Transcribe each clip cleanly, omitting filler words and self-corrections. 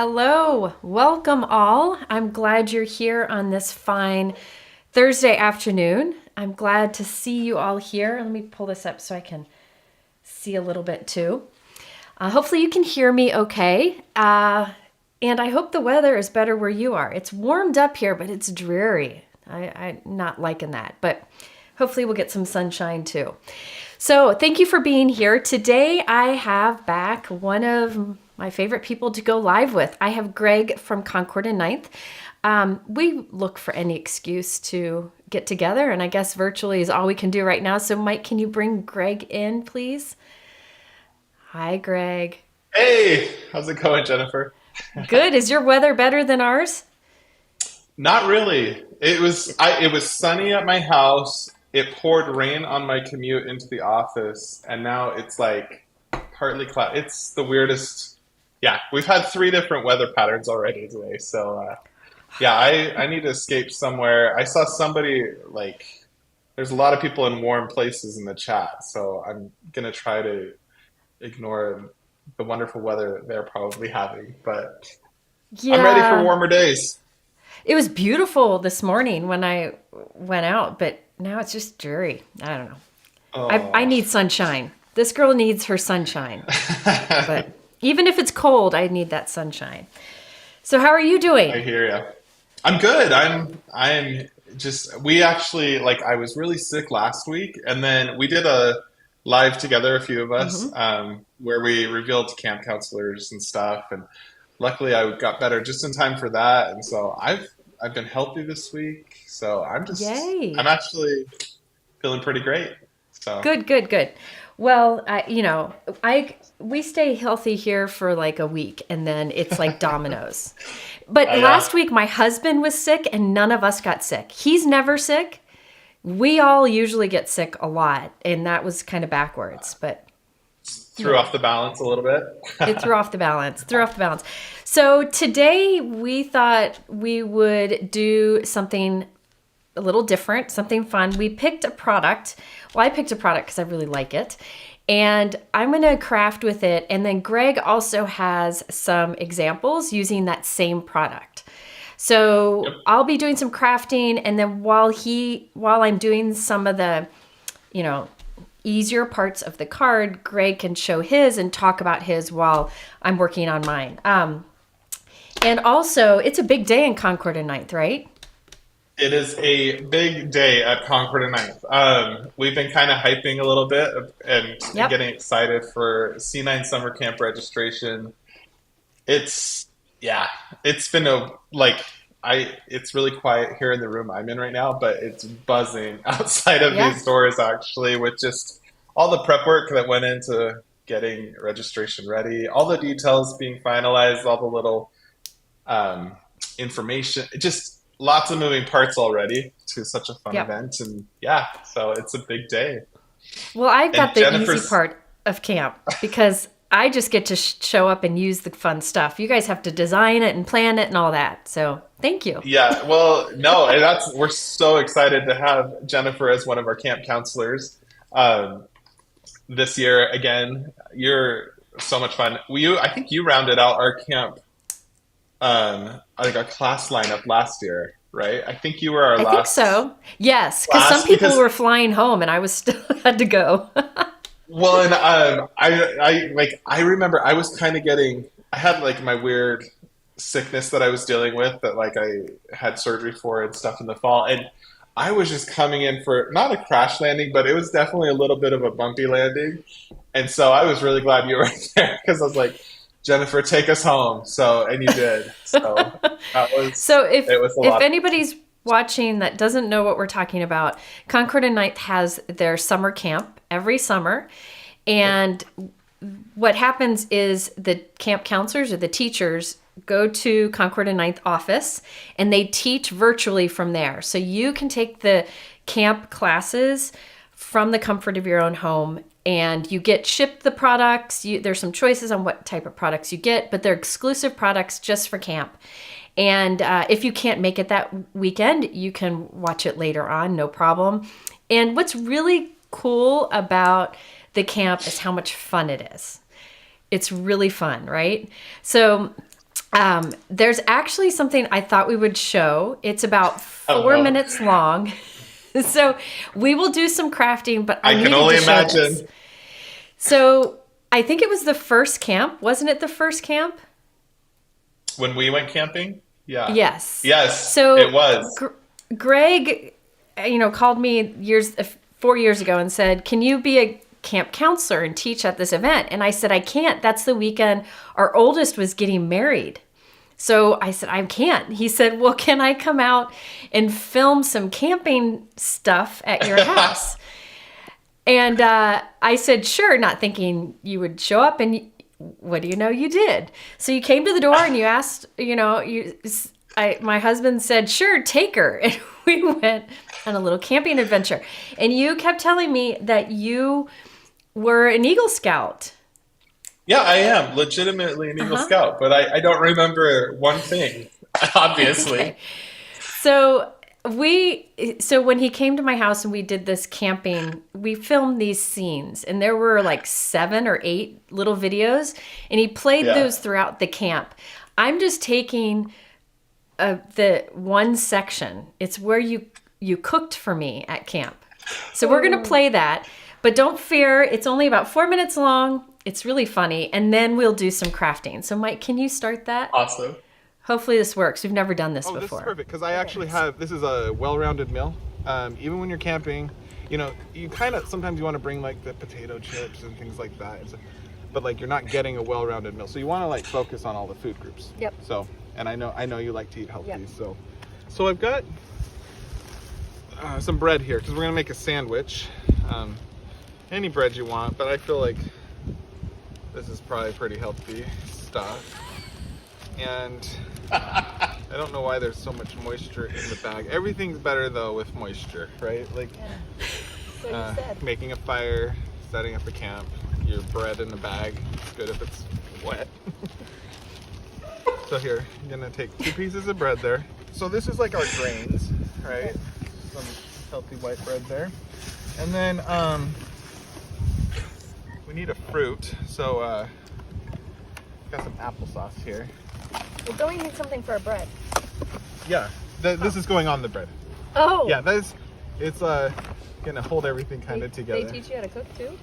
Hello, welcome all. I'm glad you're here on this fine Thursday afternoon. I'm glad to see you all here. Let me pull this up so I can see a little bit too. Hopefully you can hear me okay. And I hope the weather is better where you are. It's warmed up here, but it's dreary. I'm not liking that, but hopefully we'll get some sunshine too. So thank you for being here. Today I have back one of my favorite people to go live with. I have Greg from Concord and Ninth. We look for any excuse to get together, and I guess virtually is all we can do right now. So Mike, can you bring Greg in, please? Hi, Greg. Hey, how's it going, Jennifer? Good. Is your weather better than ours? Not really. It was sunny at my house. It poured rain on my commute into the office, and now it's like partly cloud. It's the weirdest. Yeah, we've had three different weather patterns already today. So yeah, I need to escape somewhere. I saw somebody like there's a lot of people in warm places in the chat, so I'm gonna try to ignore the wonderful weather they're probably having. But I'm ready for Yeah. warmer days. It was beautiful this morning when I went out, but now it's just dreary. I don't know. I Oh, need sunshine. This girl needs her sunshine. But even if it's cold, I need that sunshine. So how are you I doing? hear you. I'm good. I'm just we actually like I was really sick last week, and then we did a live together, a few of us, Hmm. where we revealed camp counselors and stuff. And luckily, I got better just in time for that. And so I've been healthy this week, so I'm Yay. actually feeling pretty great. So Good, good, good. Well, I we stay healthy here for like a week and then it's like dominoes. But yeah. last week my husband was sick and none of us got sick. He's never sick. We all usually get sick a lot, and that was kind of backwards, but you Threw know, off the balance a little bit. it threw off the balance, threw off the balance. So today we thought we would do something a little different, something fun. We picked a product. Well, I picked a product because I really like it. And I'm going to craft with it. And then Greg also has some examples using that same product. Yep. So I'll be doing some crafting. And then while I'm doing some of the, you know, easier parts of the card, Greg can show his and talk about his while I'm working on mine. And also, it's a big day in Concord and Ninth, right? It is a big day at Concord and Ninth. We've been kind of hyping a little bit and Yep. getting excited for C9 summer camp registration. It's yeah, it's been a like it's really quiet here in the room I'm in right now, but it's buzzing outside of Yeah. these doors actually with just all the prep work that went into getting registration ready, all the details being finalized, all the little um, information. Just lots of moving parts already to such a fun Yep. event, and yeah, so it's a big day. Well, I've And got the easy Jennifer's, part of camp because I just get to show up and use the fun stuff. You guys have to design it and plan it and all that. So thank you. yeah, well, no, and that's we're so excited to have Jennifer as one of our camp counselors um, this year. Again, you're so much fun. I think you rounded out our camp, like our class lineup last year, right? I think you were our I think last so. Yes, because some class people because were flying home and I was still had to go. well, and I remember I was kind of getting I had like my weird sickness that I was dealing with that like I had surgery for and stuff in the fall, and I was just coming in for not a crash landing, but it was definitely a little bit of a bumpy landing, and so I was really glad you were there because I was like, Jennifer, take us home. So and you did. So that was So if it was a if lot. anybody's watching that doesn't know what we're talking about, Concord and Ninth has their summer camp every summer. And what happens is the camp counselors or the teachers go to Concord and Ninth office and they teach virtually from there. So you can take the camp classes from the comfort of your own home and you get shipped the products. There's some choices on what type of products you get, but they're exclusive products just for camp. And if you can't make it that weekend, you can watch it later on, no problem. And what's really cool about the camp is how much fun it is. It's really fun, right? So There's actually something I thought we would show. It's about 4 minutes long. So we will do some crafting, but I can only to show imagine. this. So I think it was the first camp. Wasn't it the first camp? When we went camping? Yeah. Yes. Yes, So it was. Greg, called me 4 years ago and said, "Can you be a camp counselor and teach at this event?" And I said, "I can't. That's the weekend our oldest was getting married." So I said, "I can't." He said, "Well, can I come out and film some camping stuff at your house?" And I said, "Sure," not thinking you would show up. And what do you know? You did. So you came to the door and you asked, my husband said, "Sure, take her." And we went on a little camping adventure. And you kept telling me that you were an Eagle Scout. Yeah, I am legitimately an Eagle Scout, but I don't remember one thing, obviously. Okay. So when he came to my house and we did this camping, we filmed these scenes, and there were like 7 or 8 little videos, and he played those throughout the camp. I'm just taking the one section. It's where you cooked for me at camp. So we're going to play that, but don't fear. It's only about 4 minutes long. It's really funny. And then we'll do some crafting. So Mike, can you start that? Awesome. Hopefully this works. We've never done this before. This is perfect because I actually have, this is a well-rounded mill. Even when you're camping, you kind of, sometimes you want to bring like the potato chips and things like that. But like you're not getting a well-rounded meal, so you want to like focus on all the food groups. Yep. So, and I know you like to eat healthy. Yep. So I've got some bread here because we're gonna make a sandwich. Any bread you want, but I feel like this is probably pretty healthy stuff. And I don't know why there's so much moisture in the bag. Everything's better though with moisture, right? Like So you said. making a fire, setting up a camp, your bread in the bag. It's good if it's wet. So here, I'm gonna take 2 pieces of bread there. So this is like our grains, right? Some healthy white bread there. And then we need a fruit. So got some applesauce here. Well, don't you need something for a bread? Yeah, this is going on the bread. Oh. Yeah, it's gonna hold everything kind of together. They teach you how to cook too?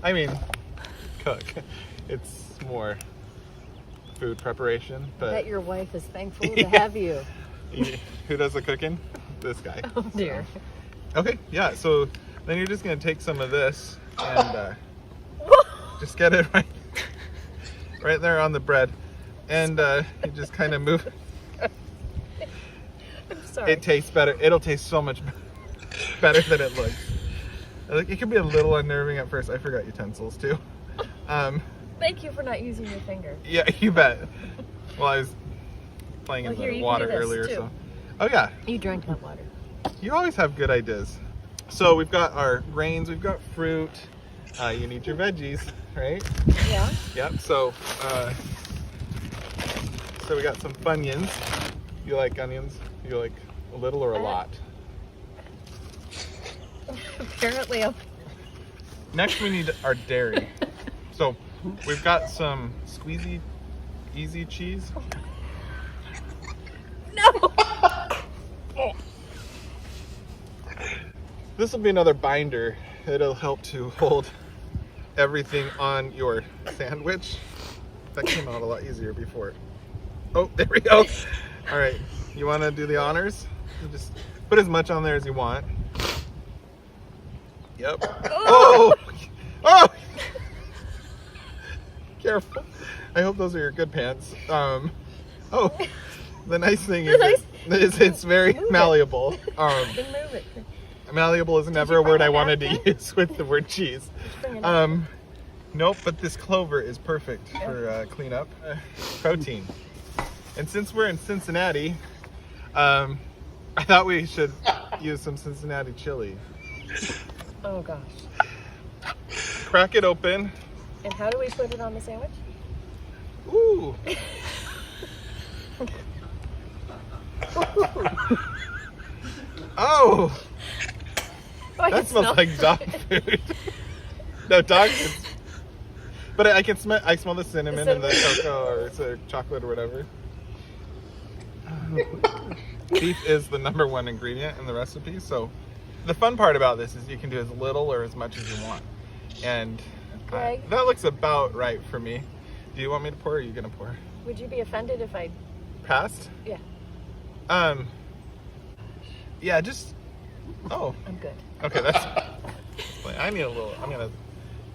I mean, cook. It's more food preparation, I but bet your wife is thankful to have you. who does the cooking? This guy. Oh dear. Okay, yeah. So then you're just gonna take some of this and just get it right there on the bread, and you just kind of move. I'm sorry. It tastes better. It'll taste so much better than it looks. Like, it can be a little unnerving at first. I forgot utensils too. Thank you for not using your finger. Yeah, you bet. Well, I was playing in Here, the you can water do this, earlier, too. so. Oh yeah, You drank that water. you always have good ideas. So we've got our grains, we've got fruit. You need your veggies, right? Yeah. Yep. So we got some Funyuns. You like onions? You like a little or a lot? Apparently, Next, we need our dairy. So we've got some squeezy, easy cheese. no. This will be another binder. It'll help to hold everything on your sandwich. That came out a lot easier before. Oh, there we go. All right, you want to do the honors? You just put as much on there as you want. Yep. Oh! Oh! Careful. I hope those are your good pants. Oh, the nice thing is it's very malleable. Then move it. Malleable is never a bring word I it wanted back to use with the word cheese. Bring it up. Nope, but this clover is perfect for cleanup. Protein. And since we're in Cincinnati, I thought we should use some Cincinnati chili. Oh gosh. Crack it open. And how do we put it on the sandwich? Ooh. Oh, Oh, that smells like dog food. No, dog food. But I can smell. I smell the cinnamon and the cinnamon. cocoa or it's a chocolate or whatever. Beef is the number one ingredient in the recipe. So the fun part about this is you can do as little or as much as you want. And Greg? that looks about right for me. Do you want me to pour or are you going to pour? Would you be offended if I? Passed? Yeah, Yeah, just... Oh, I'm good. okay, that's... I need a little... I'm going to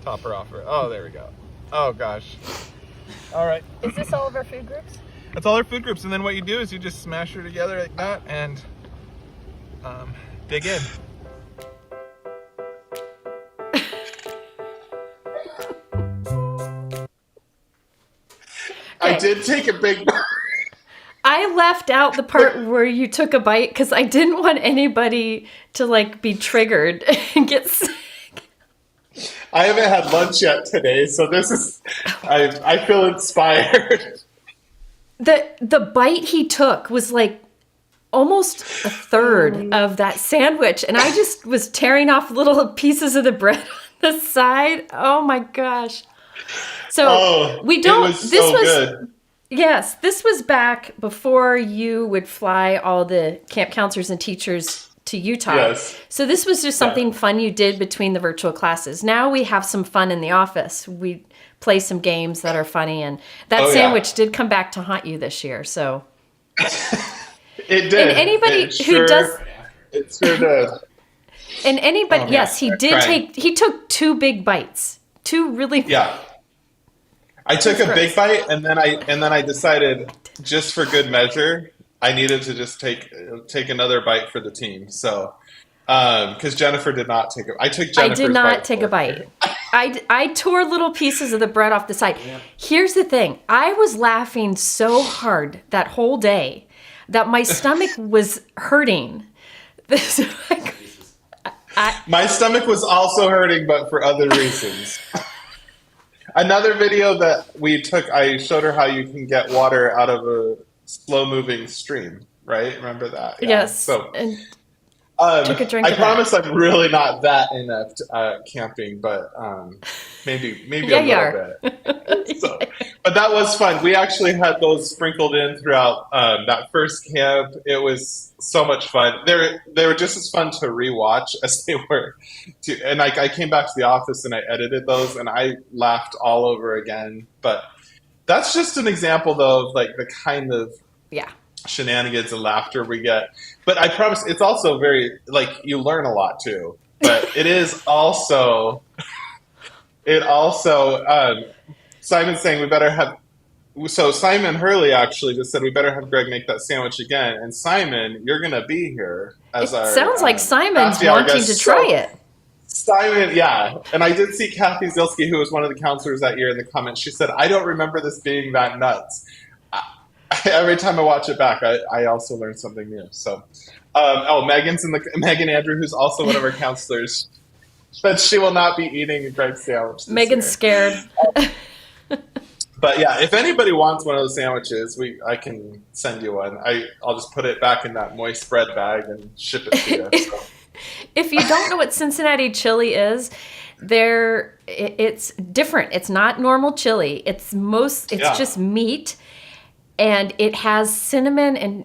top her off. Oh, there we go. Oh, gosh. All right. Is this all of our food groups? That's all our food groups. And then what you do is you just smash her together like that and dig in. I did take a big. I left out the part where you took a bite because I didn't want anybody to like be triggered and get sick. I haven't had lunch yet today, so this is. I feel inspired. The bite he took was like almost a third of that sandwich, and I just was tearing off little pieces of the bread on the side. Oh my gosh! So we don't. It was so good. Yes, this was back before you would fly all the camp counselors and teachers to Utah. Yes. So this was just something fun you did between the virtual classes. Now we have some fun in the office. We play some games that are funny, and that sandwich did come back to haunt you this year. So It did. And anybody who does, it sure did. and anybody, Oh, yes, he I'm did crying. he took 2 big bites, 2 really. Yeah. I took a big bite and then I decided, just for good measure, I needed to just take another bite for the team. So, because Jennifer did not take it. I took Jennifer's I did not bite take for a her. bite. I tore little pieces of the bread off the side. Here's the thing. I was laughing so hard that whole day that my stomach was hurting. My stomach was also hurting, but for other reasons. Another video that we took, I showed her how you can get water out of a slow-moving stream, right? Remember that? Yeah. Yes. So, And took a drink I of that. promise I'm really not that inept camping, but maybe Yeah, you a are. little bit. So, but that was fun. We actually had those sprinkled in throughout that first camp. It was so much fun. They were just as fun to rewatch as they were to. And I came back to the office and I edited those, and I laughed all over again. But that's just an example, though, of like the kind of Yeah. shenanigans and laughter we get. But I promise it's also very, like, you learn a lot too. But it is also, Simon's saying we better have, so Simon Hurley actually just said we better have Greg make that sandwich again. And Simon, you're going to be here as It our. sounds like Simon's CRAFTY, our wanting guest. to try So, it. Simon, yeah. And I did see Kathy Zilski, who was one of the counselors that year, in the comments. She said, I don't remember this being that nuts. Every time I watch it back, I also learn something new. So, Megan Andrew, who's also one of our counselors, but she will not be eating a Greg sandwich this Megan's year. scared. But yeah, if anybody wants one of those sandwiches, I can send you one. I'll just put it back in that moist bread bag and ship it to you. So. If you don't know what Cincinnati chili is, it's different. It's not normal chili. It's just meat, and it has cinnamon and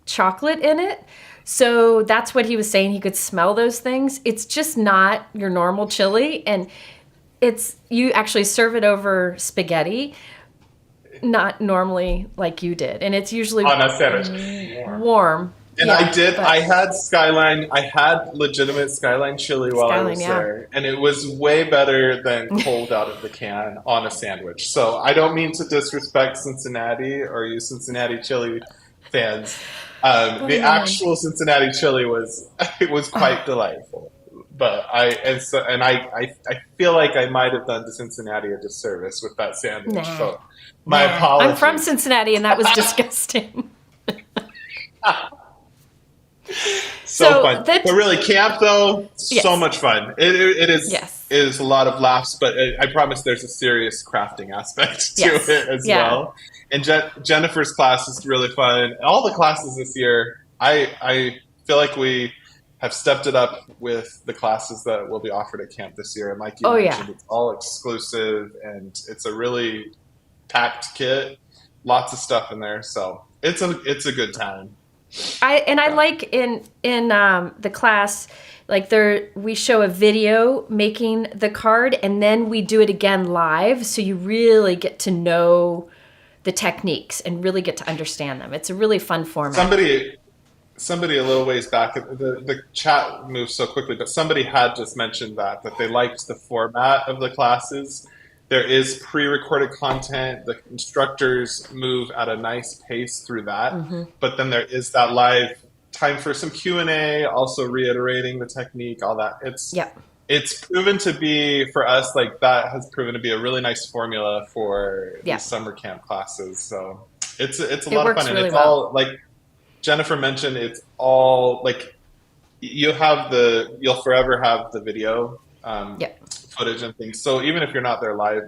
chocolate in it. So that's what he was saying. He could smell those things. It's just not your normal chili, and you actually serve it over spaghetti, not normally like you did, and it's usually On a sandwich. warm. And Yeah, I had Skyline, I had legitimate Skyline chili while I was Skyline, yeah. there. And it was way better than cold out of the can on a sandwich. So I don't mean to disrespect Cincinnati or you Cincinnati chili fans. The actual Cincinnati chili was quite delightful. But I feel like I might have done to Cincinnati a disservice with that sandwich. Nah. So my apologies. I'm from Cincinnati, and that was disgusting. So fun. But really, camp though, Yes. so much fun. It is. Yes. It is a lot of laughs, but I promise there's a serious crafting aspect to Yes. it as Yeah. well. And Jennifer's class is really fun. All the classes this year, I feel like we have stepped it up with the classes that will be offered at camp this year. And like you Oh mentioned, yeah. it's all exclusive and it's a really packed kit, lots of stuff in there. So it's a good time. I Yeah. like in the class, like we show a video making the card and then we do it again live, so you really get to know the techniques and really get to understand them. It's a really fun format. Somebody a little ways back, the chat moves so quickly, but somebody had just mentioned that they liked the format of the classes. There is pre-recorded content. The instructors move at a nice pace through that, but then there is that live time for some Q&A, also reiterating the technique, all that. Yep. It's proven to be, for us, like that has proven to be a really nice formula for Yeah. these summer camp classes. So it's a It lot of works fun, and really it's well. all like Jennifer mentioned. It's all like you'll forever have the video Yep. footage and things. So even if you're not there live,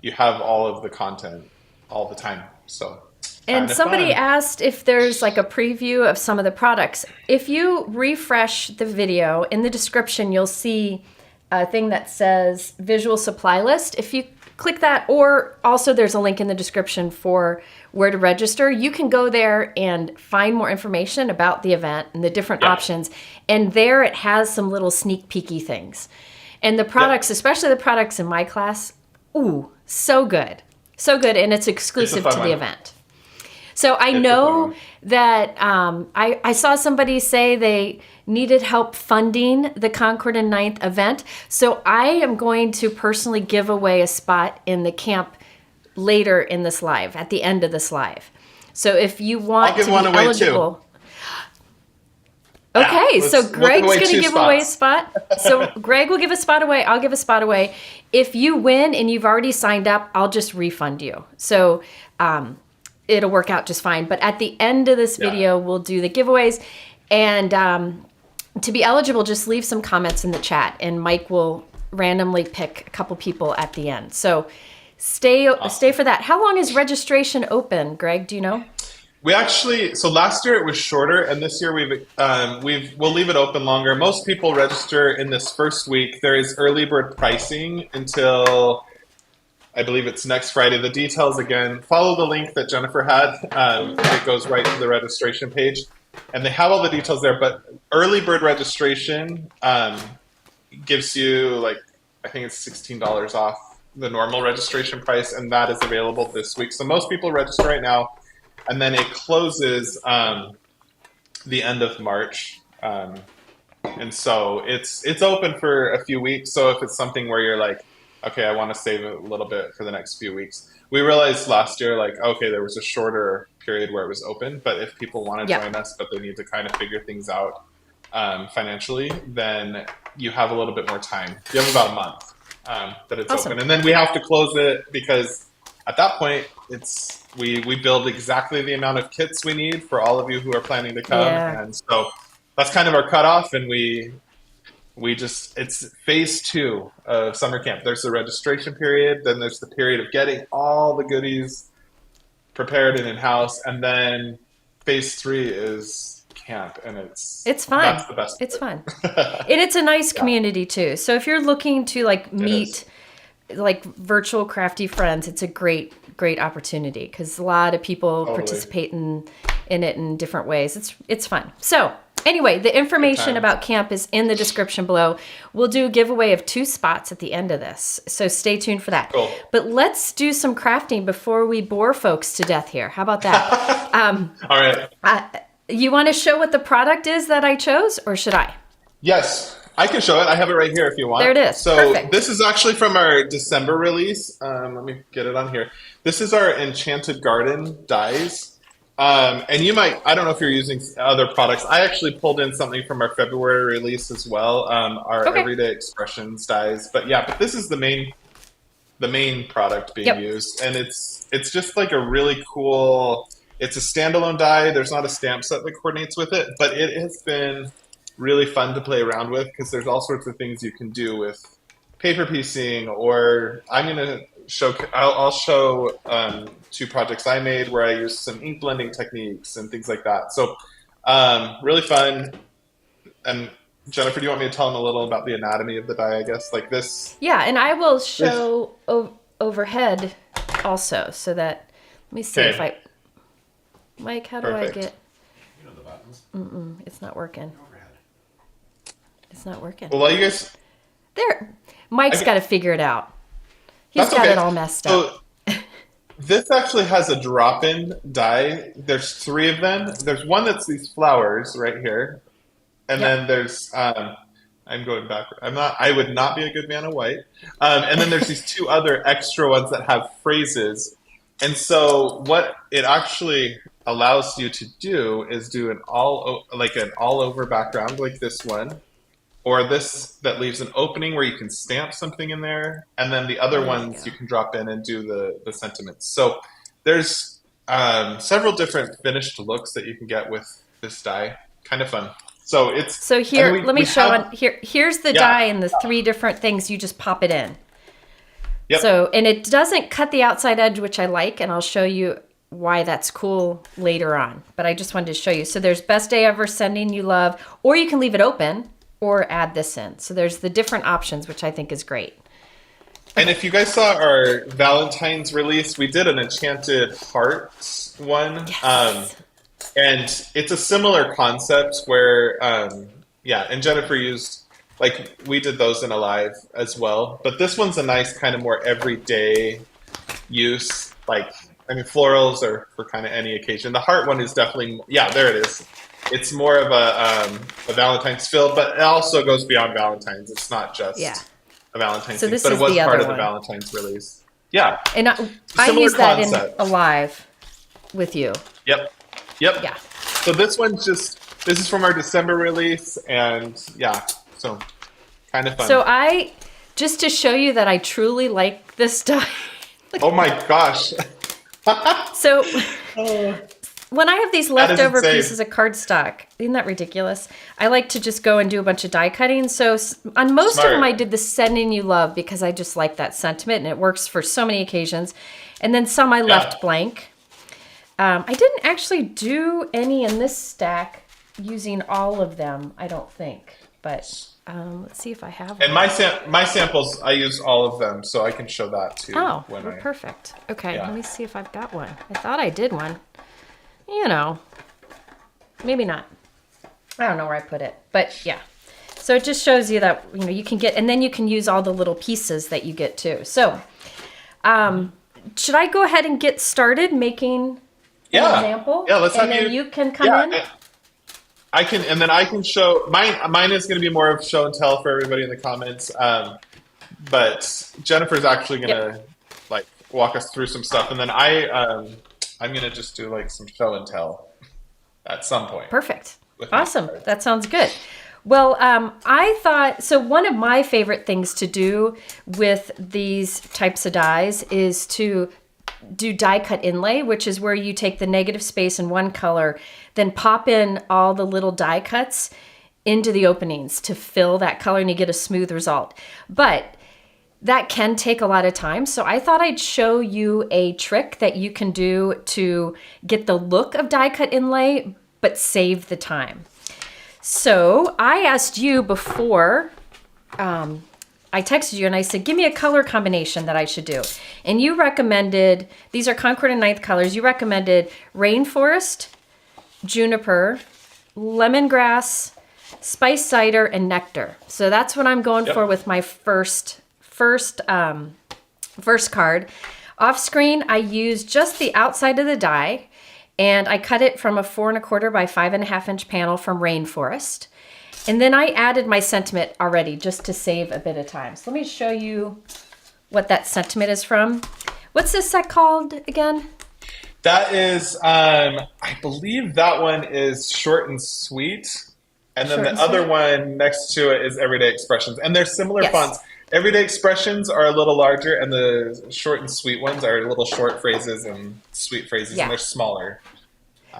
you have all of the content all the time. So And kind of somebody fun. asked if there's like a preview of some of the products. If you refresh the video, in the description, you'll see a thing that says visual supply list. If you click that, or also there's a link in the description for where to register, you can go there and find more information about the event and the different Yeah. options. And there it has some little sneak peeky things. And the products, especially the products in my class, ooh, so good. So good, and it's exclusive fun to the one. event. So I It's a fun know one. that I saw somebody say they needed help funding the Concord and Ninth event. So I am going to personally give away a spot in the camp later in this live, at the end of this live. So if you want I'll give to one be away, too. eligible. Okay, Yeah, so we'll give Greg's away going to 2 give away a spots. spot. So Greg will give a spot away. I'll give a spot away. If you win and you've already signed up, I'll just refund you. So it'll work out just fine. But at the end of this video, we'll do the giveaways. And to be eligible, just leave some comments in the chat, and Mike will randomly pick a couple people at the end. So stay for that. How long is registration open, Greg? Do you know? So last year it was shorter, and this year we'll leave it open longer. Most people register in this first week. There is early bird pricing until, I believe it's next Friday. The details, again, follow the link that Jennifer had. It goes right to the registration page, and they have all the details there. But early bird registration gives you, I think it's $16 off the normal registration price, and that is available this week. So most people register right now. And then it closes the end of March, and so it's open for a few weeks. So if it's something where you're like, okay, I want to save a little bit for the next few weeks, we realized last year, okay, there was a shorter period where it was open. But if people want to join us, but they need to kind of figure things out financially, then you have a little bit more time. You have about a month that it's open, and then we have to close it because at that point we build exactly the amount of kits we need for all of you who are planning to come, and so that's kind of our cutoff. And it's phase 2 of summer camp. There's the registration period, then there's the period of getting all the goodies prepared and in house, and then phase 3 is camp, and it's fun. That's the best. It's fun, and it's a nice community too. So if you're looking to meet virtual crafty friends, it's a great opportunity because a lot of people participate in it in different ways. It's fun. So anyway, the information about camp is in the description below. We'll do a giveaway of 2 spots at the end of this, so stay tuned for that. Cool. But let's do some crafting before we bore folks to death here. How about that? All right. You want to show what the product is that I chose, or should I? Yes, I can show it. I have it right here if you want. There it is. So Perfect. This is actually from our December release. Let me get it on here. This is our Enchanted Garden dies. And you might, I don't know if you're using other products. I actually pulled in something from our February release as well, our Everyday Expressions dies. But this is the main product being used. And it's just like a really cool, it's a standalone die. There's not a stamp set that coordinates with it, but it has been really fun to play around with because there's all sorts of things you can do with paper piecing, or I'll show 2 projects I made where I used some ink blending techniques and things like that. So really fun. And Jennifer, do you want me to tell them a little about the anatomy of the die? I guess like this. Yeah, and I will show overhead also, so that let me see if Okay. Mike, how do Perfect. I get? It's not working. It's not working. Well, while you guys, There, Mike's Okay. got to figure it out. He's that's got okay. it all messed up. So this actually has a drop-in die. There's three of them. There's one that's these flowers right here, and Yep. then there's I'm going backward. I would not be a good man of white. And then there's these two other extra ones that have phrases. And so what it actually allows you to do is do an all over background like this one, or this that leaves an opening where you can stamp something in there, and then the other There you ones go. you can drop in and do the sentiments. So there's several different finished looks that you can get with this die. Kind of fun. So it's So and here, then let me we show have- on here. Here's the Yeah. die and the three different things. You just pop it in. Yep. So, and it doesn't cut the outside edge, which I like, and I'll show you why that's cool later on. But I just wanted to show you. So there's best day ever, sending you love, or you can leave it open or add this in. So there's the different options, which I think is great. And if you guys saw our Valentine's release, we did an Enchanted Hearts one. Yes. And it's a similar concept where, and Jennifer used, like, we did those in Alive as well. But this one's a nice kind of more everyday use. Like, I mean, florals are for kind of any occasion. The heart one is definitely, there it is. It's more of a Valentine's feel, but it also goes beyond Valentine's. It's not just Yeah. a Valentine's So thing, this but is it was the part other of the one. Valentine's release. Yeah. And I Similar use that concept. in Alive with you. Yep. Yeah. So this is from our December release, and so kind of fun. So just to show you that I truly like this die. Oh my gosh. So when I have these That is leftover insane. pieces of cardstock, isn't that ridiculous? I like to just go and do a bunch of die cutting. So on most of Smart. them, I did the sending you love because I just like that sentiment and it works for so many occasions. And then some I left blank. I didn't actually do any in this stack using all of them, I don't think. But let's see if I have And one. my samples, I use all of them, so I can show that too. Oh, when well, I perfect. Okay, Yeah. let me see if I've got one. I thought I did one. You know, maybe not. I don't know where I put it, but yeah. So it just shows you that, you can get, and then you can use all the little pieces that you get too. So, should I go ahead and get started making an example? Yeah, let's and have then you. you can come in. I can, and then I can show mine is going to be more of show and tell for everybody in the comments. But Jennifer's actually going to like walk us through some stuff, and then I'm going to just do like some show and tell at some point. Perfect. with my Awesome. cards. That sounds good. Well, I thought, so one of my favorite things to do with these types of dies is to do die cut inlay, which is where you take the negative space in one color, then pop in all the little die cuts into the openings to fill that color and you get a smooth result. But that can take a lot of time. So I thought I'd show you a trick that you can do to get the look of die cut inlay, but save the time. So I asked you before, I texted you and I said, give me a color combination that I should do. And you recommended, these are Concord and Ninth colors, you recommended rainforest, juniper, lemongrass, spice cider, and nectar. So that's what I'm going for with my first card. Off screen, I used just the outside of the die, and I cut it from a 4 1/4 by 5.5 inch panel from Rainforest. And then I added my sentiment already just to save a bit of time. So let me show you what that sentiment is from. What's this set called again? That is, I believe that one is short and sweet. And then Short the and other sweet? one next to it is Everyday Expressions. And they're similar Yes. fonts. Everyday Expressions are a little larger, and the short and sweet ones are little short phrases and sweet phrases, Yeah. and they're smaller.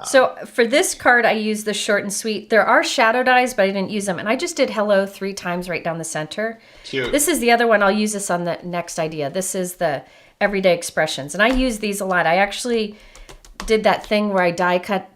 So for this card, I used the short and sweet. There are shadow dies, but I didn't use them. And I just did hello 3 times right down the center. Cute. This is the other one. I'll use this on the next idea. This is the Everyday Expressions. And I use these a lot. I actually did that thing where I die cut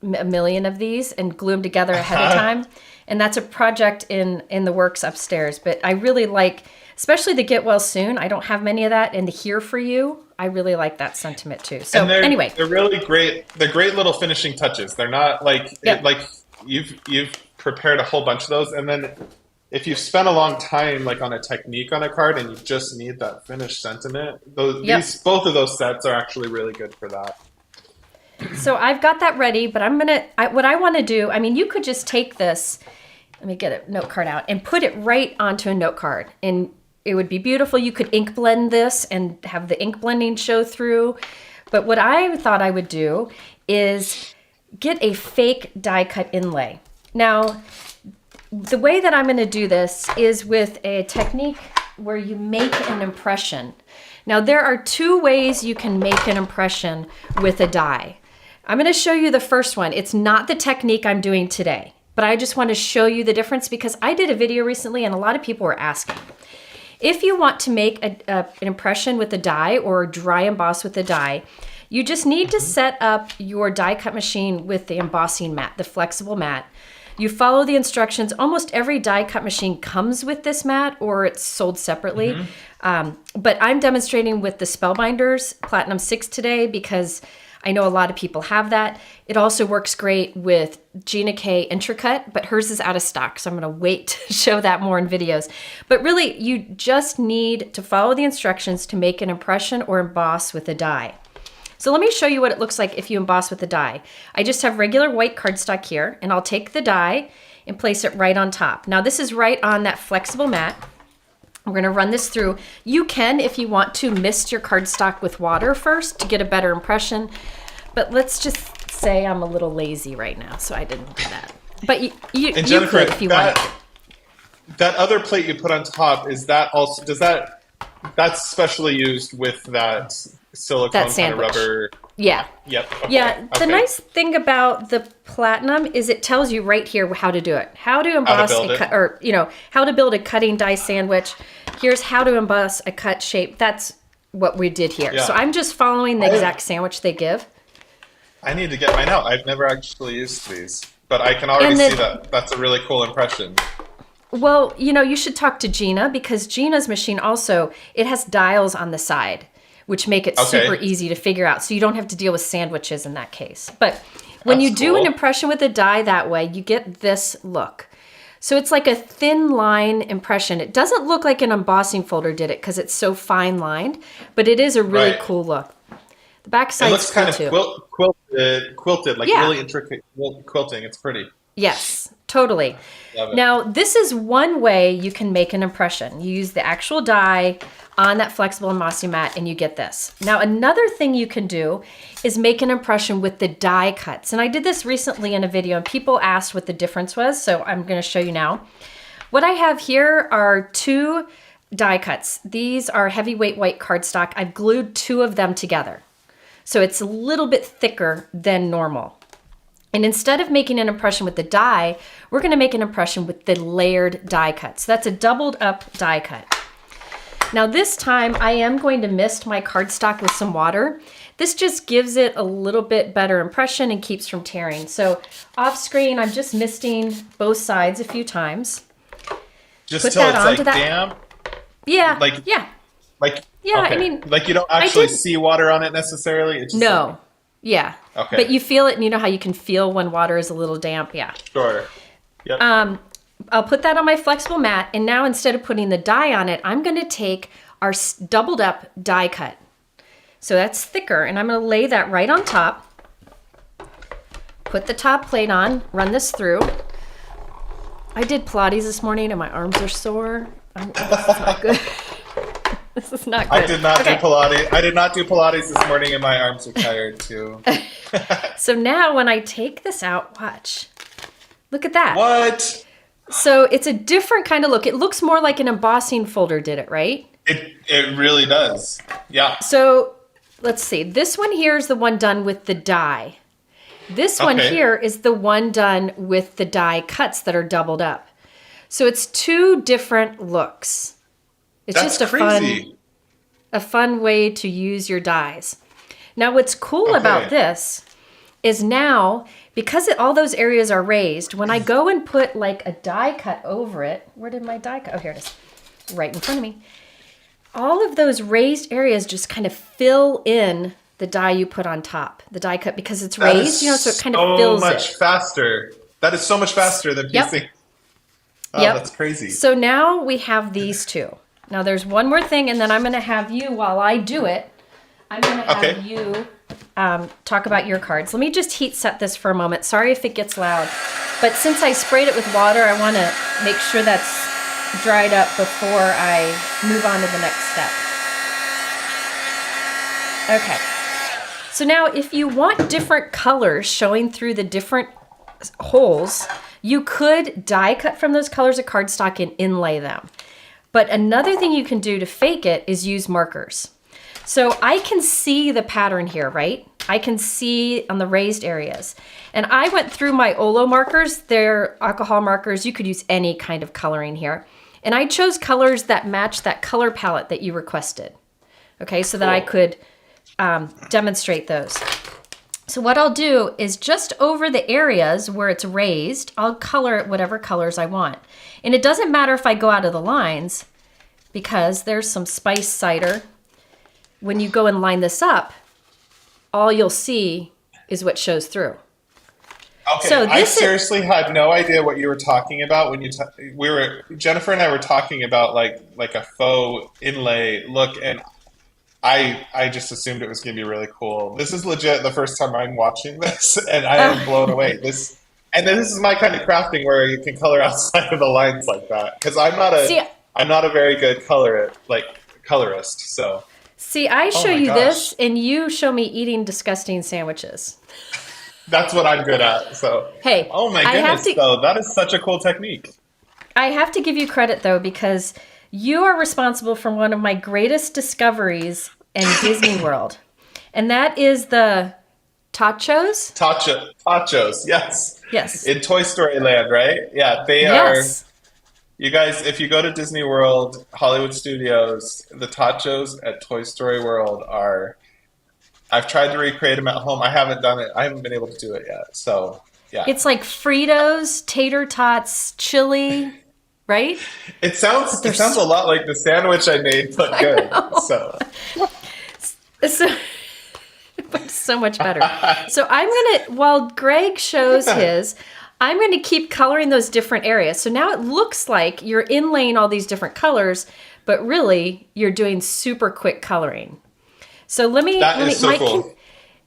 a million of these and glue them together ahead of time. And that's a project in the works upstairs. But I really like, especially the get well soon. I don't have many of that. And the here for you, I really like that sentiment too. So and anyway. they're really great. They're great little finishing touches. They're not like, Yep. like you've prepared a whole bunch of those. And then if you've spent a long time like on a technique on a card and you just need that finished sentiment, both of those sets are actually really good for that. So I've got that ready, but what I want to do, I mean, you could just take this, let me get a note card out, and put it right onto a note card. And it would be beautiful. You could ink blend this and have the ink blending show through. But what I thought I would do is get a fake die cut inlay. Now, the way that I'm going to do this is with a technique where you make an impression. Now, there are two ways you can make an impression with a die. I'm going to show you the first one. It's not the technique I'm doing today, but I just want to show you the difference because I did a video recently and a lot of people were asking. If you want to make an impression with a die or dry emboss with a die, you just need to set up your die cut machine with the embossing mat, the flexible mat. You follow the instructions. Almost every die cut machine comes with this mat or it's sold separately. But I'm demonstrating with the Spellbinders Platinum 6 today because I know a lot of people have that. It also works great with Gina K Intricate, but hers is out of stock. So I'm going to wait to show that more in videos. But really, you just need to follow the instructions to make an impression or emboss with a die. So let me show you what it looks like if you emboss with a die. I just have regular white cardstock here, and I'll take the die and place it right on top. Now this is right on that flexible mat. We're going to run this through. You can, if you want to, mist your cardstock with water first to get a better impression. But let's just say I'm a little lazy right now, so I didn't do that. But you Jennifer, could if you want. That other plate you put on top, is that also, that's specially used with that silicone That kind of sandwich. rubber? Yeah. Yep. Okay. Yeah. The Okay. nice thing about the Platinum is it tells you right here how to do it. How to emboss build it. how to build a cutting die sandwich. Here's how to emboss a cut shape. That's what we did here. Yeah. So I'm just following the exact sandwich they give. I need to get mine out. I've never actually used these, but I can already see that that's a really cool impression. Well, you should talk to Gina because Gina's machine also, it has dials on the side, which make it super easy to figure out. So you don't have to deal with sandwiches in that case. But when you do an impression with a die that way, you get this look. So it's like a thin line impression. It doesn't look like an embossing folder did it because it's so fine lined, but it is a really cool look. The back It side's looks kind of too. quilted, like really intricate quilting. It's pretty. Yes, totally. Love it. Now, this is one way you can make an impression. You use the actual die on that flexible embossing mat and you get this. Now, another thing you can do is make an impression with the die cuts. And I did this recently in a video and people asked what the difference was. So I'm going to show you now. What I have here are two die cuts. These are heavyweight white cardstock. I've glued two of them together. So it's a little bit thicker than normal. And instead of making an impression with the die, we're going to make an impression with the layered die cut. So that's a doubled up die cut. Now this time I am going to mist my cardstock with some water. This just gives it a little bit better impression and keeps from tearing. So off screen, I'm just misting both sides a few times. Just Put till that it's onto like that. damp. Yeah, Like- yeah. Yeah, I mean, like you don't actually did- see water on it necessarily. It's just No, yeah. Okay. But you feel it and you know how you can feel when water is a little damp, yeah. Sure. Yep. I'll put that on my flexible mat, and now instead of putting the die on it, I'm going to take our doubled up die cut. So that's thicker, and I'm going to lay that right on top. Put the top plate on, run this through. I did Pilates this morning, and my arms are sore. This is not good. This is not good. I did not do Pilates. I did not do Pilates this morning, and my arms are tired too. So now when I take this out, watch. Look at that. What? So it's a different kind of look. It looks more like an embossing folder did it, right? It really does. Yeah. So let's see. This one here is the one done with the die. This one here is the one done with the die cuts that are doubled up. So it's two different looks. It's That's just crazy. a fun way to use your dies. Now what's cool about this is now, because all those areas are raised, when I go and put like a die cut over it, where did my die cut? Oh, here it is, right in front of me. All of those raised areas just kind of fill in the die you put on top, the die cut, because it's raised, so it kind of fills it. So much faster. That is so much faster than piecing. Yep. Oh, Yep. That's crazy. So now we have these two. Now there's one more thing, and then I'm going to have you, while I do it, I'm going to have you talk about your cards. Let me just heat set this for a moment. Sorry if it gets loud. But since I sprayed it with water, I want to make sure that's dried up before I move on to the next step. Okay. So now if you want different colors showing through the different holes, you could die cut from those colors of cardstock and inlay them. But another thing you can do to fake it is use markers. So I can see the pattern here, right? I can see on the raised areas. And I went through my Olo markers. They're alcohol markers. You could use any kind of coloring here. And I chose colors that match that color palette that you requested. Okay, so that I could demonstrate those. So what I'll do is just over the areas where it's raised, I'll color it whatever colors I want. And it doesn't matter if I go out of the lines, because there's some spice cider. When you go and line this up, all you'll see is what shows through. Okay, So I this seriously had no idea what you were talking about when Jennifer and I were talking about like a faux inlay look, and I just assumed it was going to be really cool. This is legit the first time I'm watching this, and I am blown away. This is my kind of crafting where you can color outside of the lines like that, because I'm not a very good colorist. So see, I show my you gosh. this, and you show me eating disgusting sandwiches. that's what I'm good at. So Hey, oh my I have goodness, to- though, that is such a cool technique. I have to give you credit, though, because you are responsible for one of my greatest discoveries in Disney World. And that is the tachos. Tachos, yes. Yes. In Toy Story Land, right? Yeah, they Yes. are. You guys, if you go to Disney World, Hollywood Studios, the tachos at Toy Story World are. I've tried to recreate them at home. I haven't done it. I haven't been able to do it yet. So, yeah. It's like Fritos, tater tots, chili, right? It sounds a lot like the sandwich I made, but good. So, But so much better. So I'm going to, while Greg shows his, I'm going to keep coloring those different areas. So now it looks like you're inlaying all these different colors, but really you're doing super quick coloring. So let me, so cool.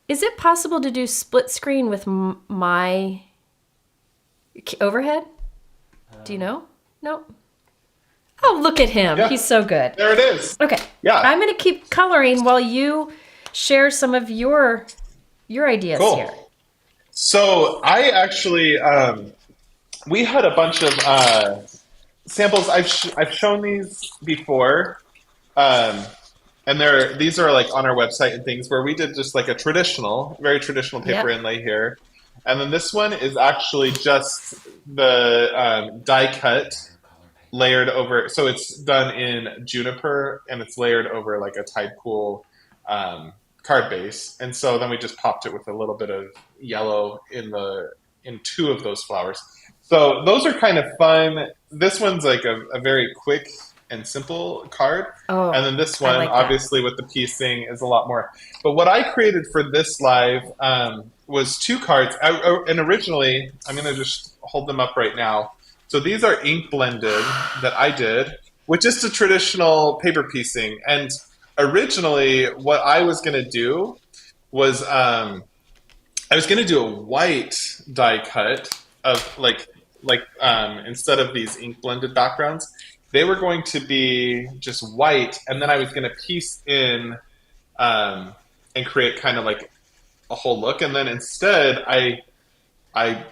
Is it possible to do split screen with my overhead? Do you know? No. Oh, look at him. Yeah. He's so good. There it is. Okay. Yeah. I'm going to keep coloring while you share some of your ideas Cool. here. So I actually, we had a bunch of samples. I've shown these before, and these are like on our website and things where we did just like a very traditional paper inlay here, and then this one is actually just the die cut layered over. So it's done in juniper and it's layered over like a Tide Pool card base, and so then we just popped it with a little bit of yellow in two of those flowers. So those are kind of fun. This one's like a very quick and simple card, and then this one, like that. obviously with the piecing, is a lot more. But what I created for this live was two cards, and originally I'm going to just hold them up right now. So these are ink blended that I did with just a traditional paper piecing. And originally, what I was going to do was I was going to do a white die cut of instead of these ink blended backgrounds, they were going to be just white, and then I was going to piece in and create kind of like a whole look. And then instead, I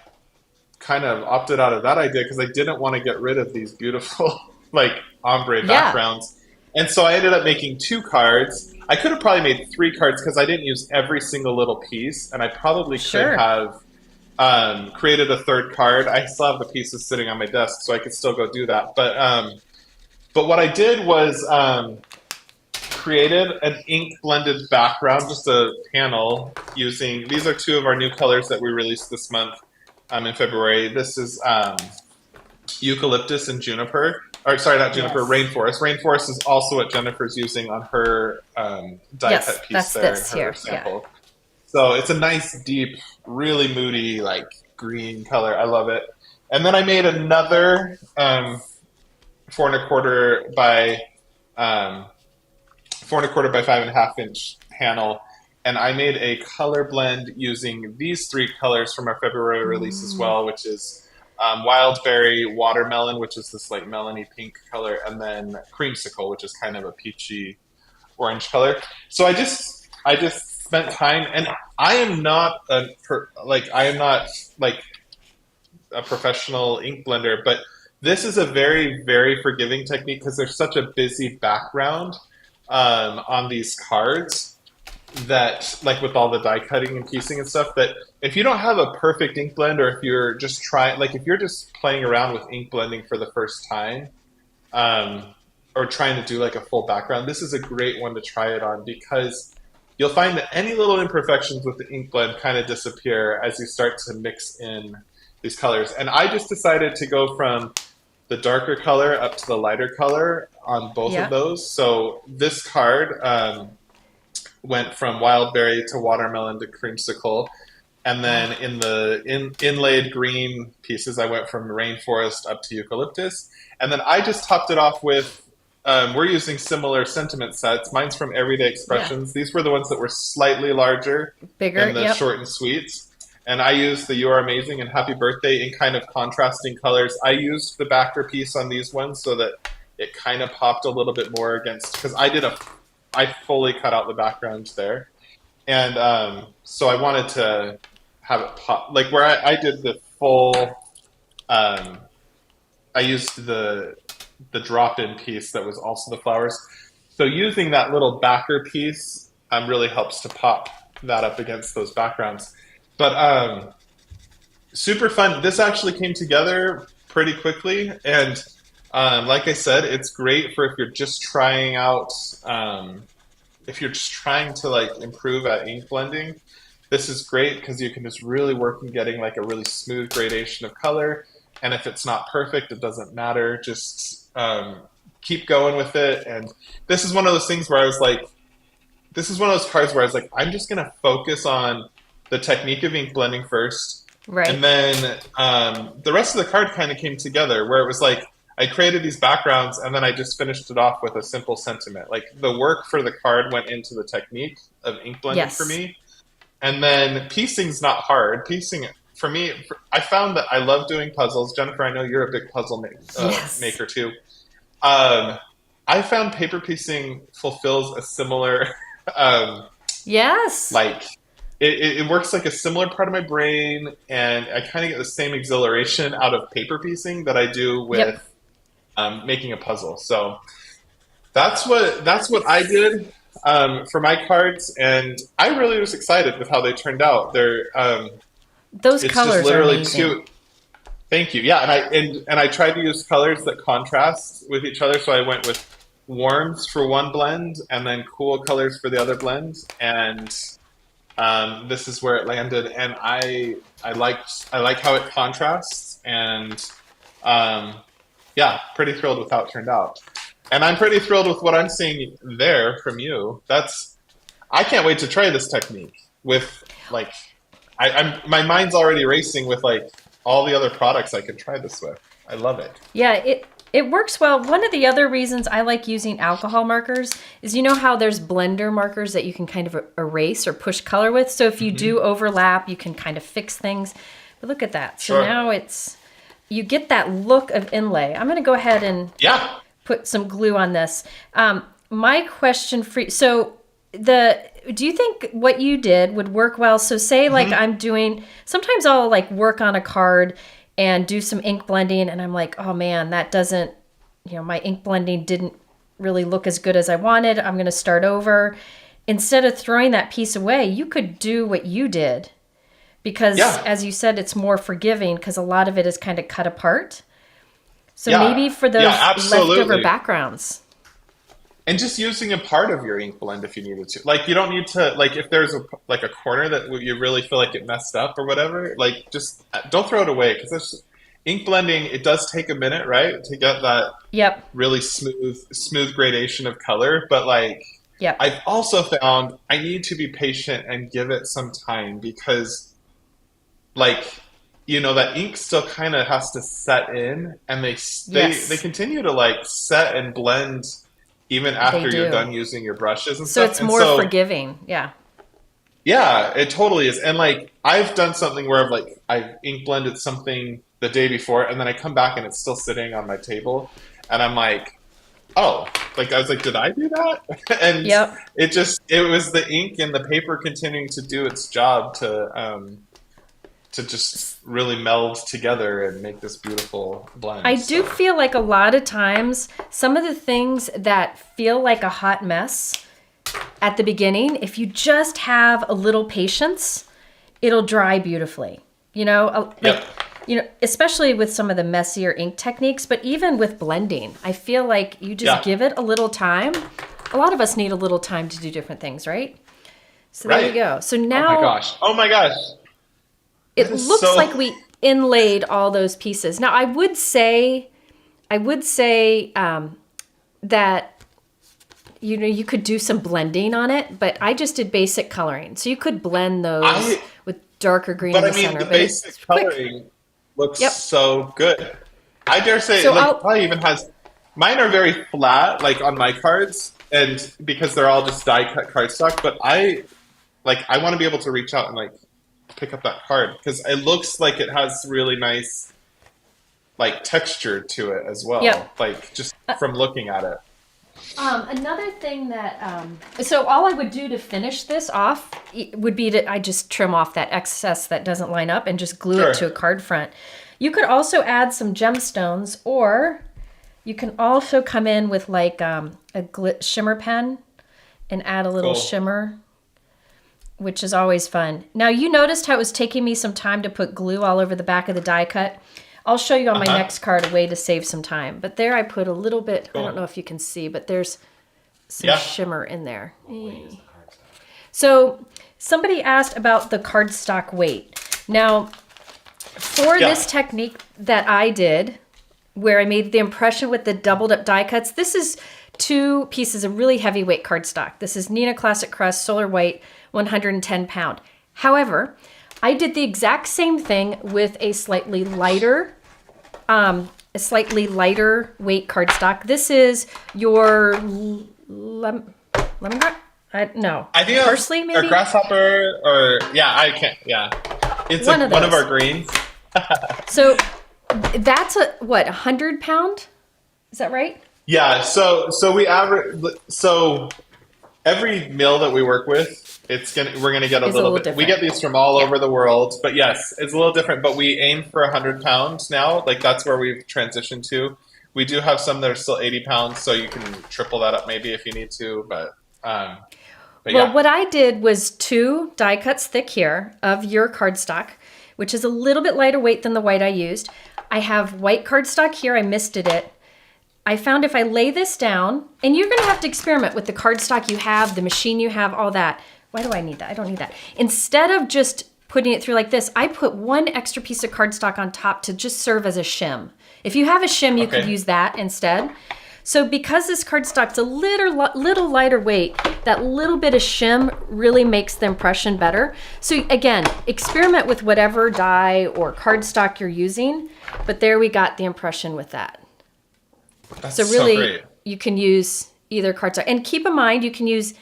kind of opted out of that idea because I didn't want to get rid of these beautiful like ombre backgrounds. And so I ended up making two cards. I could have probably made three cards because I didn't use every single little piece, and I probably could have created a third card. I still have the pieces sitting on my desk, so I could still go do that. But what I did was created an ink blended background, just a panel using, these are two of our new colors that we released this month in February. This is eucalyptus and juniper. Or sorry, not juniper, Yes. rainforest. Rainforest is also what Jennifer's using on her die Yes, cut piece that's there this in her here, sample. So it's a nice, deep, really moody, like green color. I love it. And then I made another 4¼ by 4¼ by 5.5 inch panel, and I made a color blend using these three colors from our February release as well, which is wild berry, watermelon, which is this like melony pink color, and then creamsicle, which is kind of a peachy orange color. So I just spent time, and I am not a professional ink blender, but this is a very, very forgiving technique because there's such a busy background on these cards that, like with all the die cutting and piecing and stuff, that if you don't have a perfect ink blend, or if you're just if you're just playing around with ink blending for the first time, or trying to do like a full background, this is a great one to try it on, because you'll find that any little imperfections with the ink blend kind of disappear as you start to mix in these colors. And I just decided to go from the darker color up to the lighter color on both of those. So this card went from wild berry to watermelon to creamsicle. And then in the inlaid green pieces, I went from rainforest up to eucalyptus. And then I just topped it off with, we're using similar sentiment sets. Mine's from Everyday Expressions. These were the ones that were slightly larger than the short and sweets. And I used the You Are Amazing and Happy Birthday in kind of contrasting colors. I used the backer piece on these ones so that it kind of popped a little bit more against, because I fully cut out the background there. And so I wanted to have it pop, like where I did the full, I used the drop-in piece that was also the flowers. So using that little backer piece really helps to pop that up against those backgrounds. But super fun. This actually came together pretty quickly. And like I said, it's great for if you're just trying out, if you're just trying to like improve at ink blending. This is great because you can just really work on getting like a really smooth gradation of color. And if it's not perfect, it doesn't matter. Just keep going with it. And this is one of those things where I was like, this is one of those cards where I was like, I'm just going to focus on the technique of ink blending first. Right. And then the rest of the card kind of came together where it was like, I created these backgrounds and then I just finished it off with a simple sentiment. Like the work for the card went into the technique of ink blending for me. And then piecing's not hard. Piecing, for me, I found that I love doing puzzles. Jennifer, I know you're a big puzzle maker too. I found paper piecing fulfills a similar, like it works like a similar part of my brain, and I kind of get the same exhilaration out of paper piecing that I do with making a puzzle. So that's what I did for my cards, and I really was excited with how they turned out. They're those colors are amazing. two. Thank you. Yeah, and I tried to use colors that contrast with each other, so I went with warms for one blend and then cool colors for the other blend, and this is where it landed. And I like how it contrasts, and pretty thrilled with how it turned out. And I'm pretty thrilled with what I'm seeing there from you. I can't wait to try this technique with like, my mind's already racing with like all the other products I could try this with. I love it. Yeah, it works well. One of the other reasons I like using alcohol markers is, you know how there's blender markers that you can kind of erase or push color with. So if you do overlap, you can kind of fix things. But look at that. So now you get that look of inlay. I'm going to go ahead and put some glue on this. My question for you, do you think what you did would work well? So say like sometimes I'll like work on a card and do some ink blending, and I'm like, oh man, that doesn't, my ink blending didn't really look as good as I wanted. I'm going to start over. Instead of throwing that piece away, you could do what you did, because as you said, it's more forgiving because a lot of it is kind of cut apart. So maybe for those leftover backgrounds. And just using a part of your ink blend if you needed to. Like you don't need to like if there's a corner that you really feel like it messed up or whatever, like just don't throw it away because ink blending, it does take a minute, right? To get that Yep. really smooth gradation of color, but like Yep. I've also found I need to be patient and give it some time because like that ink still kind of has to set in and Yes. they continue to like set and blend even They after you're do. done using your brushes and So stuff. it's And more so, forgiving. Yeah. yeah, it totally is. And like I've done something where I've ink blended something the day before and then I come back and it's still sitting on my table and I'm like, oh, like I was like, did I do that? And Yep. it was the ink and the paper continuing to do its job to just really meld together and make this beautiful blend. I do feel like a lot of times some of the things that feel like a hot mess at the beginning, if you just have a little patience, it'll dry beautifully. Yep. Especially with some of the messier ink techniques, but even with blending, I feel like you just give it a little time. A lot of us need a little time to do different things, right? So there Right. you go. So now Oh my gosh. it That is looks so- like we inlaid all those pieces. Now I would say that you could do some blending on it, but I just did basic coloring. So you could blend those with darker green in But the I mean, center. the But basic it's quick. coloring looks Yep. so good. I dare say, So like, it probably even has. Mine are very flat, like on my cards, and because they're all just die cut cardstock. But I want to be able to reach out and like pick up that card because it looks like it has really nice, like texture to it as well. Yep. Like just from looking at it. Another thing that, so all I would do to finish this off would be I just trim off that excess that doesn't line up and just glue Sure. it to a card front. You could also add some gemstones, or you can also come in with like a shimmer pen and add a little Cool. shimmer, which is always fun. Now you noticed how it was taking me some time to put glue all over the back of the die cut. I'll show you on my next card a way to save some time. But there I put a little bit, I don't know if you can see, but there's some shimmer in there. So somebody asked about the cardstock weight. Now, for this technique that I did, where I made the impression with the doubled up die cuts, this is 2 pieces of really heavyweight cardstock. This is Neenah Classic Crust Solar White, 110 pound. However, I did the exact same thing with a slightly lighter weight cardstock. This is your lemongrass? No. I think parsley, maybe? or grasshopper, or I can't. Yeah, it's One like of one of those. our greens. So that's 100 pound? Is that right? Yeah, so we average. So every mill that we work with, we're gonna get a little bit. We get these from all over the world, but yes, it's a little different. But we aim for 100 pounds now. Like that's where we've transitioned to. We do have some that are still 80 pounds, so you can triple that up maybe if you need to. But well, what I did was 2 die cuts thick here of your cardstock, which is a little bit lighter weight than the white I used. I have white cardstock here. I misted it. I found if I lay this down, and you're going to have to experiment with the cardstock you have, the machine you have, all that. Why do I need that? I don't need that. Instead of just putting it through like this, I put 1 extra piece of cardstock on top to just serve as a shim. If you have a shim, you could use that instead. So because this cardstock's a little lighter weight, that little bit of shim really makes the impression better. So again, experiment with whatever die or cardstock you're using, but there we got the impression with that. that's So really, great. you can use either cardstock. And keep in mind, you can use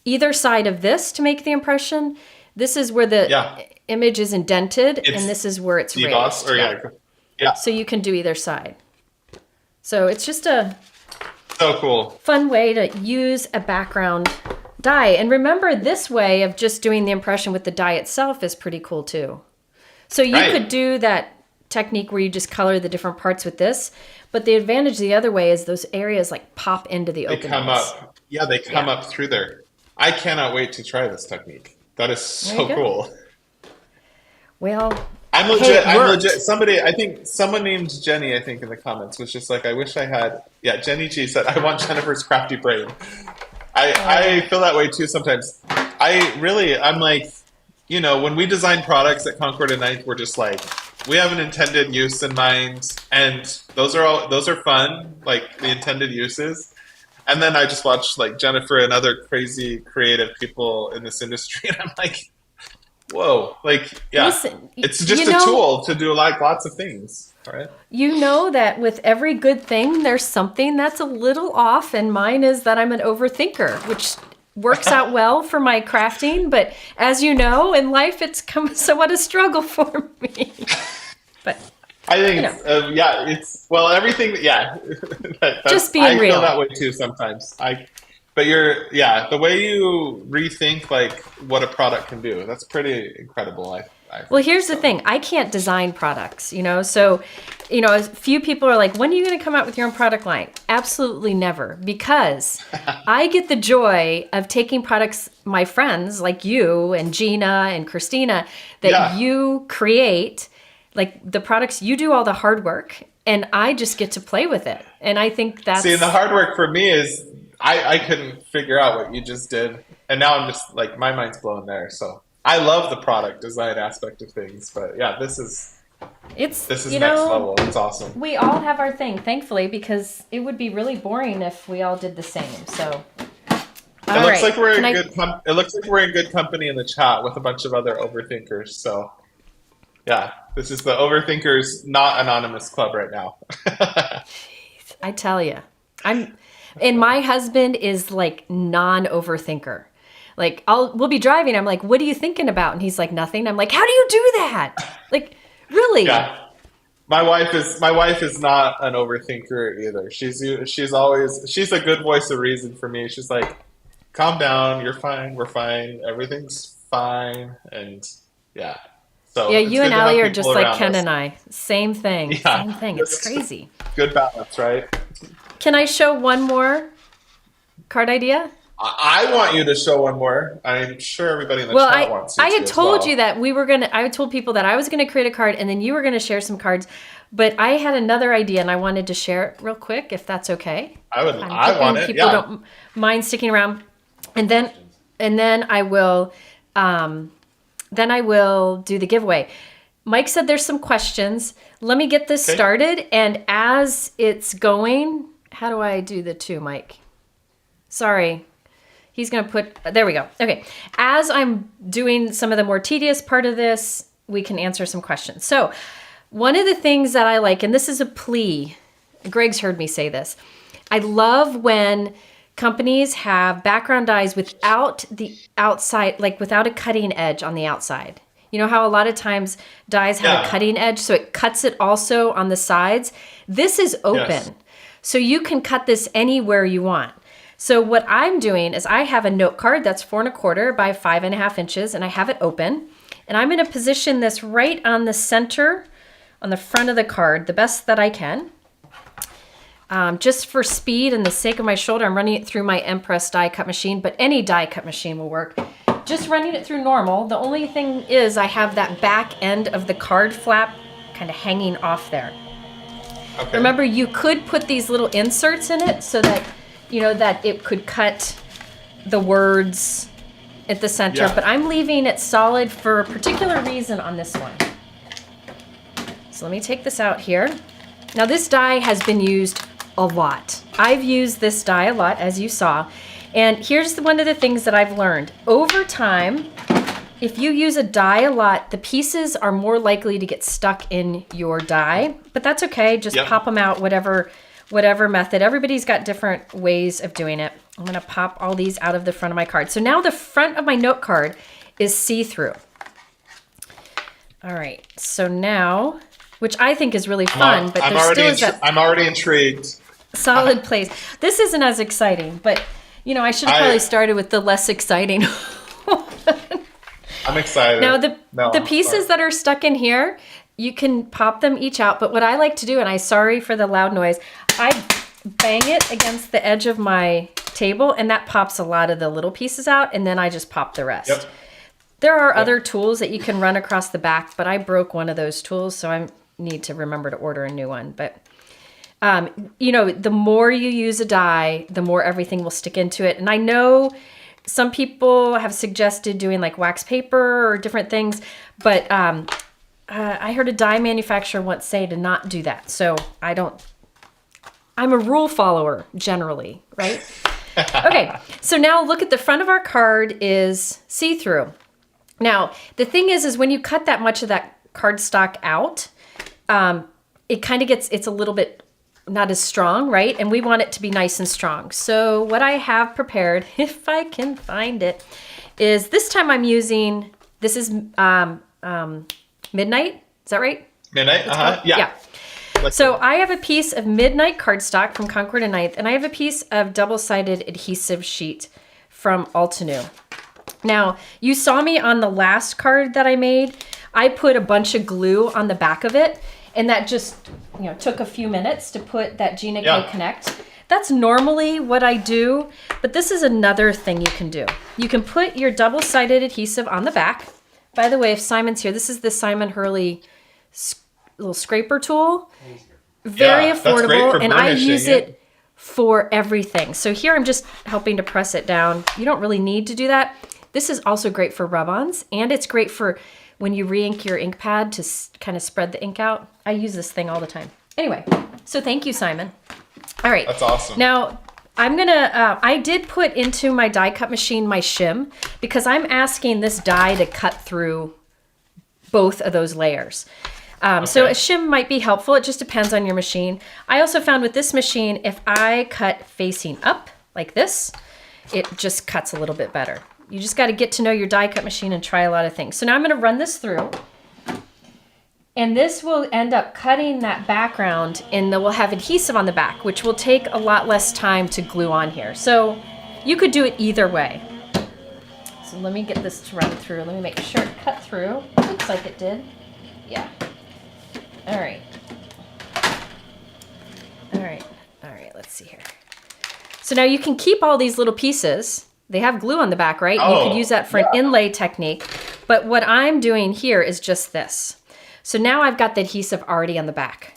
either side of this to make the impression. This is where the image is indented, and this is where it's raised. So you can do either side. So it's just a so cool, fun way to use a background die. And remember, this way of just doing the impression with the die itself is pretty cool too. So you could do that technique where you just color the different parts with this, but the advantage the other way is those areas like pop into the openings. They come up. Yeah, they come up through there. I cannot wait to try this technique. That is so cool. Well, I'm legit. Hey, it I'm worked. legit. Somebody, I think someone named Jenny, I think in the comments was just like, I wish I had. Yeah, Jenny G said, I want Jennifer's crafty brain. I feel that way too sometimes. I'm like, when we design products at Concord and Ninth, we're just like, we have an intended use in mind, and those are fun, like the intended uses. And then I just watch like Jennifer and other crazy creative people in this industry, and I'm like, whoa, like, yeah, Listen, it's just a tool to do like lots of things, right? You know that with every good thing, there's something that's a little off, and mine is that I'm an overthinker, which works out well for my crafting. But as you know, in life, it's come somewhat a struggle for me. But I think, it's well, everything, yeah. Just being I real. feel that way too sometimes. But the way you rethink like what a product can do, that's pretty incredible. I Well, here's the thing. I can't design products, so, a few people are like, when are you going to come out with your own product line? Absolutely never, because I get the joy of taking products, my friends like you and Gina and Christina, that you create, like the products, you do all the hard work, and I just get to play with it. And I think that's... See, and the hard work for me is I couldn't figure out what you just did. And now I'm just like, my mind's blown there. So I love the product design aspect of things. But yeah, this is next level. It's awesome. We all have our thing, thankfully, because it would be really boring if we all did the same. So, It looks like we're in good company in the chat with a bunch of other overthinkers. So yeah, this is the Overthinkers Not Anonymous Club right now. I tell you, and my husband is like non-overthinker. Like we'll be driving. I'm like, what are you thinking about? And he's like, nothing. I'm like, how do you do that? Like, really? Yeah. My wife is not an overthinker either. She's a good voice of reason for me. She's like, calm down, you're fine, we're fine, everything's fine, and yeah. So yeah, you and Allie are just like Ken us. and I. Same thing. Yeah. Same thing. It's crazy. Good balance, right? Can I show one more card idea? I want you to show one more. I'm sure everybody in the chat wants you I to had as told well. you that I had told people that I was going to create a card and then you were going to share some cards, but I had another idea and I wanted to share it real quick, if that's okay. I want it. People don't mind sticking around, and then I will do the giveaway. Mike said there's some questions. Let me get this started, and as it's going, how do I do the two, Mike? Sorry. He's going to there we go. Okay. As I'm doing some of the more tedious part of this, we can answer some questions. So one of the things that I like, and this is a plea, Greg's heard me say this. I love when companies have background dies without the outside, like without a cutting edge on the outside. You know how a lot of times dies have a cutting edge, so it cuts it also on the sides? This is open. Yes. So you can cut this anywhere you want. So what I'm doing is I have a note card that's 4 1/4 by 5.5 inches, and I have it open. And I'm going to position this right on the center, on the front of the card, the best that I can. Just for speed and the sake of my shoulder, I'm running it through my Empress die cut machine, but any die cut machine will work. Just running it through normal. The only thing is I have that back end of the card flap kind of hanging off there. Okay. Remember, you could put these little inserts in it so that that it could cut the words at the center, but I'm leaving it solid for a particular reason on this one. So let me take this out here. Now this die has been used a lot. I've used this die a lot, as you saw. And here's one of the things that I've learned. Over time, if you use a die a lot, the pieces are more likely to get stuck in your die, but that's okay. Just pop them out, whatever method. Everybody's got different ways of doing it. I'm going to pop all these out of the front of my card. So now the front of my note card is see-through. All right. So now, which I think is really fun, but there still is that I'm already intrigued. solid place. This isn't as exciting, but I should have probably started with the less exciting one. I'm excited. Now the pieces that are stuck in here, you can pop them each out, but what I like to do, and I'm sorry for the loud noise, I bang it against the edge of my table, and that pops a lot of the little pieces out, and then I just pop the rest. There are other tools that you can run across the back, but I broke one of those tools, so I need to remember to order a new one. But, you know, the more you use a die, the more everything will stick into it. And I know some people have suggested doing like wax paper or different things, but I heard a die manufacturer once say to not do that. So I'm a rule follower generally, right? Okay, so now look at the front of our card is see-through. Now, the thing is when you cut that much of that cardstock out, it kind of it's a little bit not as strong, right? And we want it to be nice and strong. So what I have prepared, if I can find it, is this time I'm using, this is Midnight, is that right? Midnight, yeah. So I have a piece of Midnight cardstock from Concord and Ninth, and I have a piece of double-sided adhesive sheet from Altenew. Now, you saw me on the last card that I made. I put a bunch of glue on the back of it, and that just, you know, took a few minutes to put that Gina K Connect. That's normally what I do, but this is another thing you can do. You can put your double-sided adhesive on the back. By the way, if Simon's here, this is the Simon Hurley little scraper tool. Very affordable, and I use it for everything. So here I'm just helping to press it down. You don't really need to do that. This is also great for rub-ons, and it's great for when you re-ink your ink pad to kind of spread the ink out. I use this thing all the time. Anyway, so thank you, Simon. All right. That's awesome. Now, I'm gonna, I did put into my die cut machine my shim because I'm asking this die to cut through both of those layers. So a shim might be helpful. It just depends on your machine. I also found with this machine, if I cut facing up like this, it just cuts a little bit better. You just got to get to know your die cut machine and try a lot of things. So now I'm going to run this through. And this will end up cutting that background, and then we'll have adhesive on the back, which will take a lot less time to glue on here. So you could do it either way. So let me get this to run through. Let me make sure it cut through. Looks like it did. Yeah. All right. All right. All right. Let's see here. So now you can keep all these little pieces. They have glue on the back, right? You could use that for an inlay technique. But what I'm doing here is just this. So now I've got the adhesive already on the back.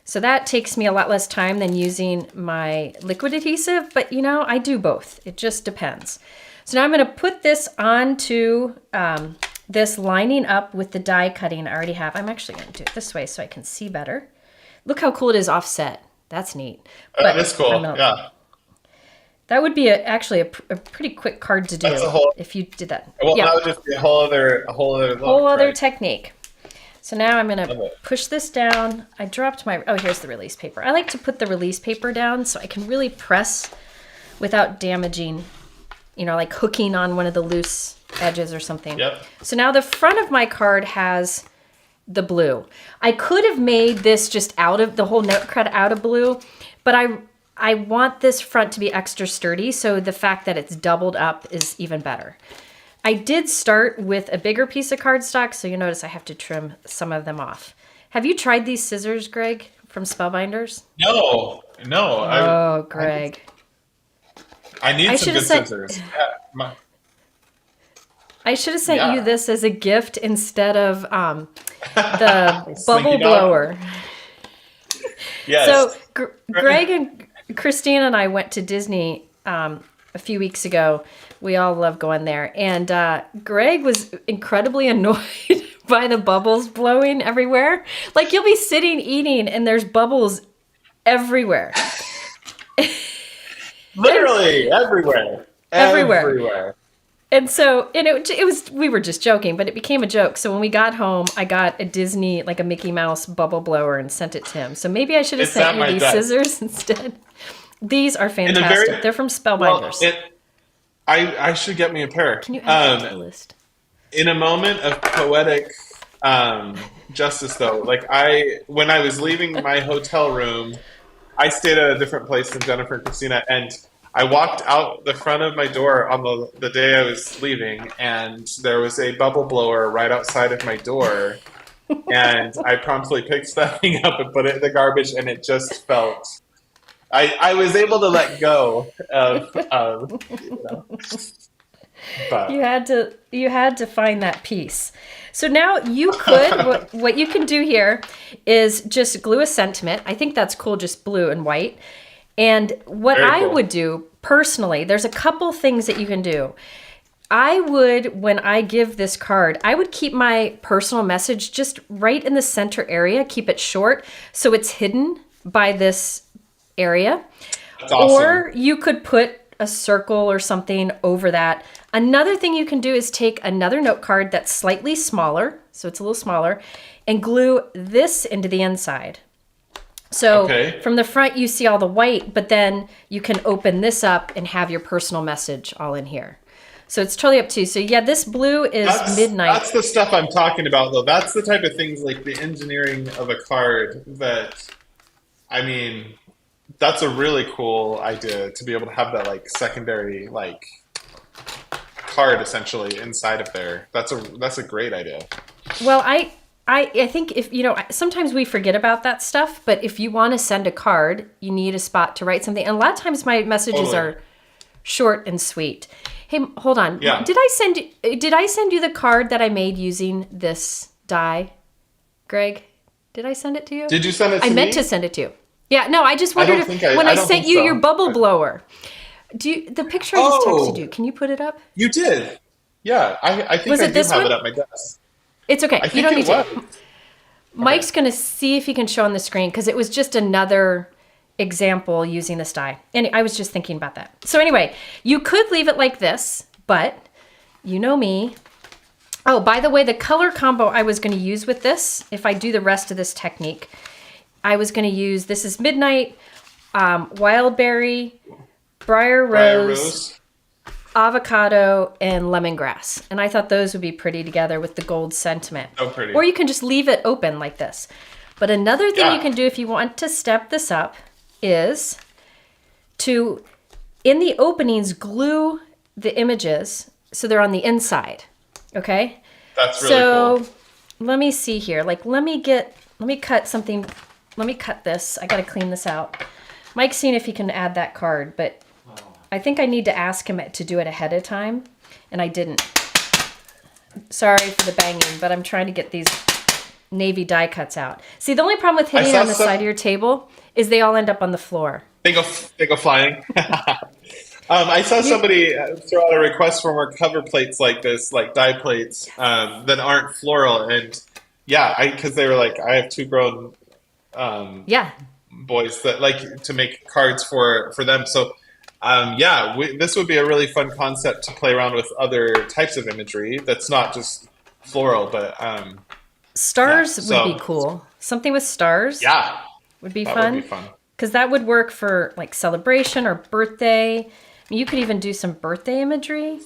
So that takes me a lot less time than using my liquid adhesive, but you know, I do both. It just depends. So now I'm gonna put this onto this lining up with the die cutting I already have. I'm actually gonna do it this way so I can see better. Look how cool it is offset. That's neat. That is cool, yeah. That would be actually a pretty quick card to do if you did that. Well, that would just be a whole other look, technique. So now I'm gonna push this down. I dropped my, here's the release paper. I like to put the release paper down so I can really press without damaging, you know, like hooking on one of the loose edges or something. Yep. So now the front of my card has the blue. I could have made this just out of the whole note card out of blue, but I want this front to be extra sturdy, so the fact that it's doubled up is even better. I did start with a bigger piece of cardstock, so you notice I have to trim some of them off. Have you tried these scissors, Greg, from Spellbinders? No. Oh, Greg. I need some good scissors. I should have sent you this as a gift instead of the bubble blower. Yes. So Greg and Christine and I went to Disney a few weeks ago. We all love going there. And Greg was incredibly annoyed by the bubbles blowing everywhere. Like you'll be sitting eating and there's bubbles everywhere. Literally everywhere. Everywhere. And so, and it was, we were just joking, but it became a joke. So when we got home, I got a Disney, like a Mickey Mouse bubble blower and sent it to him. So maybe I should have sent you these scissors instead. These are fantastic. They're from Spellbinders. Well, I should get me a pair. Can you add that to the list? In a moment of poetic justice, though, like when I was leaving my hotel room, I stayed at a different place than Jennifer and Christina, and I walked out the front of my door on the day I was leaving, and there was a bubble blower right outside of my door, and I promptly picked that thing up and put it in the garbage, and it just felt... I was able to let go of you know. But You had to find that piece. So now you could, what you can do here is just glue a sentiment. I think that's cool, just blue and white. And what Very I cool. would do personally, there's a couple things that you can do. I would, when I give this card, I would keep my personal message just right in the center area, keep it short so it's hidden by this area. that's awesome. Or you could put a circle or something over that. Another thing you can do is take another note card that's slightly smaller, so it's a little smaller, and glue this into the inside. So Okay. from the front you see all the white, but then you can open this up and have your personal message all in here. So it's totally up to you. So yeah, this blue is midnight. That's the stuff I'm talking about, though. That's the type of things like the engineering of a card that, I mean, that's a really cool idea to be able to have that like secondary like card essentially inside of there. That's a great idea. Well, I think if, sometimes we forget about that stuff, but if you want to send a card, you need a spot to write something. And a lot of times my messages Totally. are short and sweet. Hey, hold on. Yeah. Did I send you the card that I made using this die, Greg? Did I send it to you? Did you send it to I me? meant to send it to you. Yeah, no, I just I don't wondered think if when I I don't sent think you so. your bubble blower. The picture I just Oh. texted you, can you put it up? You did. Yeah, I think Was I it do this have one? it at my desk. It's okay. I You think don't it need was. to. Mike's going to see if he can show on the screen because it was just another example using this die. And I was just thinking about that. So anyway, you could leave it like this, but you know me. Oh, by the way, the color combo I was going to use with this, if I do the rest of this technique, I was going to use, this is Midnight, Wild Berry, Briar Rose, Avocado, and Lemongrass. And I thought those would be pretty together with the gold sentiment. So pretty. Or you can just leave it open like this. But another thing Yeah. you can do if you want to step this up is to, in the openings, glue the images so they're on the inside. Okay? That's really So cool. let me see here. Like, let me cut something. Let me cut this. I got to clean this out. Mike's seeing if he can add that card, but I think I need to ask him to do it ahead of time, and I didn't. Sorry for the banging, but I'm trying to get these navy die cuts out. See, the only problem with hitting saw on the some- side of your table is they all end up on the floor. They go flying. I saw somebody throw out a request for more cover plates like this, like die plates that aren't floral. And yeah, because they were like, I have two grown Yeah. boys that like to make cards for them. So this would be a really fun concept to play around with other types of imagery that's not just floral, but Stars Yeah, would be cool. Something with stars yeah, would be that fun. would be fun. Because that would work for like celebration or birthday. I mean, you could even do some birthday imagery.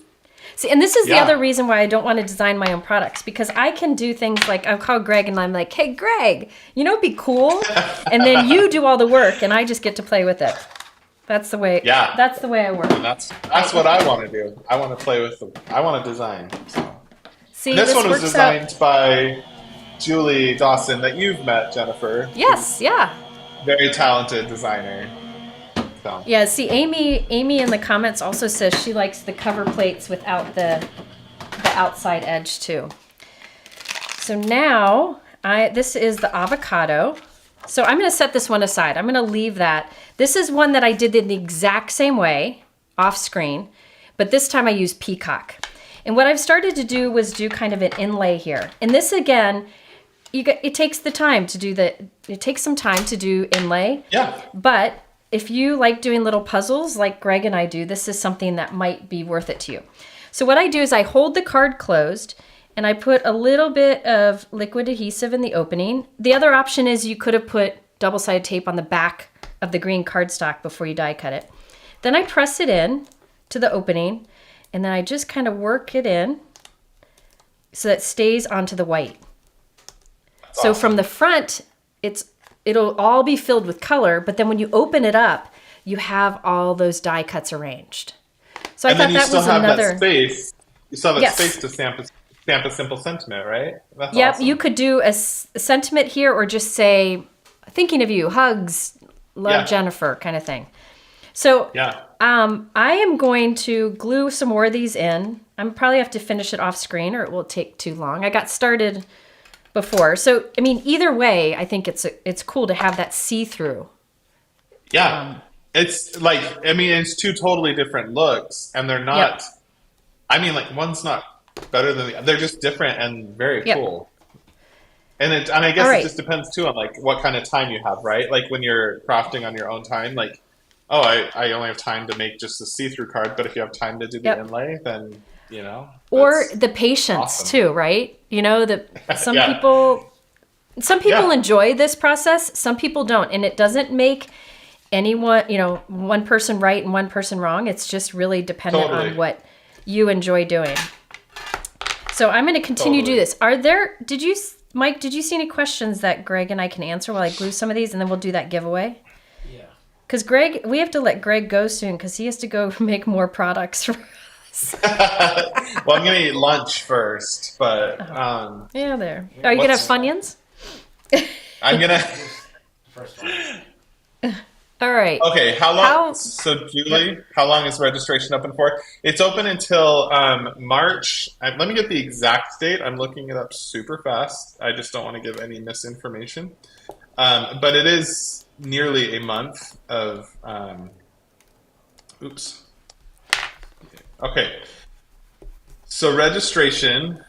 See, and this is the Yeah. other reason why I don't want to design my own products, because I can do things like I'll call Greg and I'm like, hey, Greg, it'd be cool. And then you do all the work and I just get to play with it. That's the way. Yeah. That's the way I work. And that's what I want to do. I want to play with them. I want to design. So. See, This one was works out. designed by Julie Dawson that you've met, Jennifer. Yes, yeah. Very talented designer. So. Yeah, see, Amy in the comments also says she likes the cover plates without the outside edge too. So now, this is the avocado. So I'm going to set this one aside. I'm going to leave that. This is one that I did in the exact same way, off screen, but this time I used peacock. And what I've started to do was do kind of an inlay here. And this again, it takes the time to do it takes some time to do inlay. Yeah. But if you like doing little puzzles like Greg and I do, this is something that might be worth it to you. So what I do is I hold the card closed and I put a little bit of liquid adhesive in the opening. The other option is you could have put double-sided tape on the back of the green cardstock before you die cut it. Then I press it in to the opening and then I just kind of work it in so that it stays onto the white. So from the front, it'll all be filled with color, but then when you open it up, you have all those die cuts arranged. So I And thought then you that still was have another. that space. You still have that Yes. space to stamp a simple sentiment, right? That's Yep, awesome. you could do a sentiment here or just say, thinking of you, hugs, love Yeah. Jennifer kind of thing. So Yeah. I am going to glue some more of these in. I'm probably have to finish it off screen or it will take too long. I got started before. So, I mean, either way, I think it's cool to have that see-through. Yeah. It's like, I mean, it's two totally different looks, and they're not, Yep. I mean, like, one's not better than the other. They're just different and very Yep. cool. And I guess All it right. just depends too on like what kind of time you have, right? Like when you're crafting on your own time, like, oh, I only have time to make just a see-through card, but if you have time to do the Yep. inlay, then Or that's the patience awesome. too, right? You know, some Yeah. people Yeah. enjoy this process, some people don't, and it doesn't make anyone, one person right and one person wrong. It's just really dependent Totally. on what you enjoy doing. So I'm going to continue to do Totally. this. Mike, did you see any questions that Greg and I can answer while I glue some of these, and then we'll do that giveaway? Yeah. Because we have to let Greg go soon because he has to go make more products for us. Well, I'm gonna eat lunch first, but Yeah, there. Are you going to have Funyuns? I'm gonna. First one. All right. Okay, how long? So, Julie, how long is registration open for? It's open until March. Let me get the exact date. I'm looking it up super fast. I just don't want to give any misinformation. But it is nearly a month of. Oops. Okay. So registration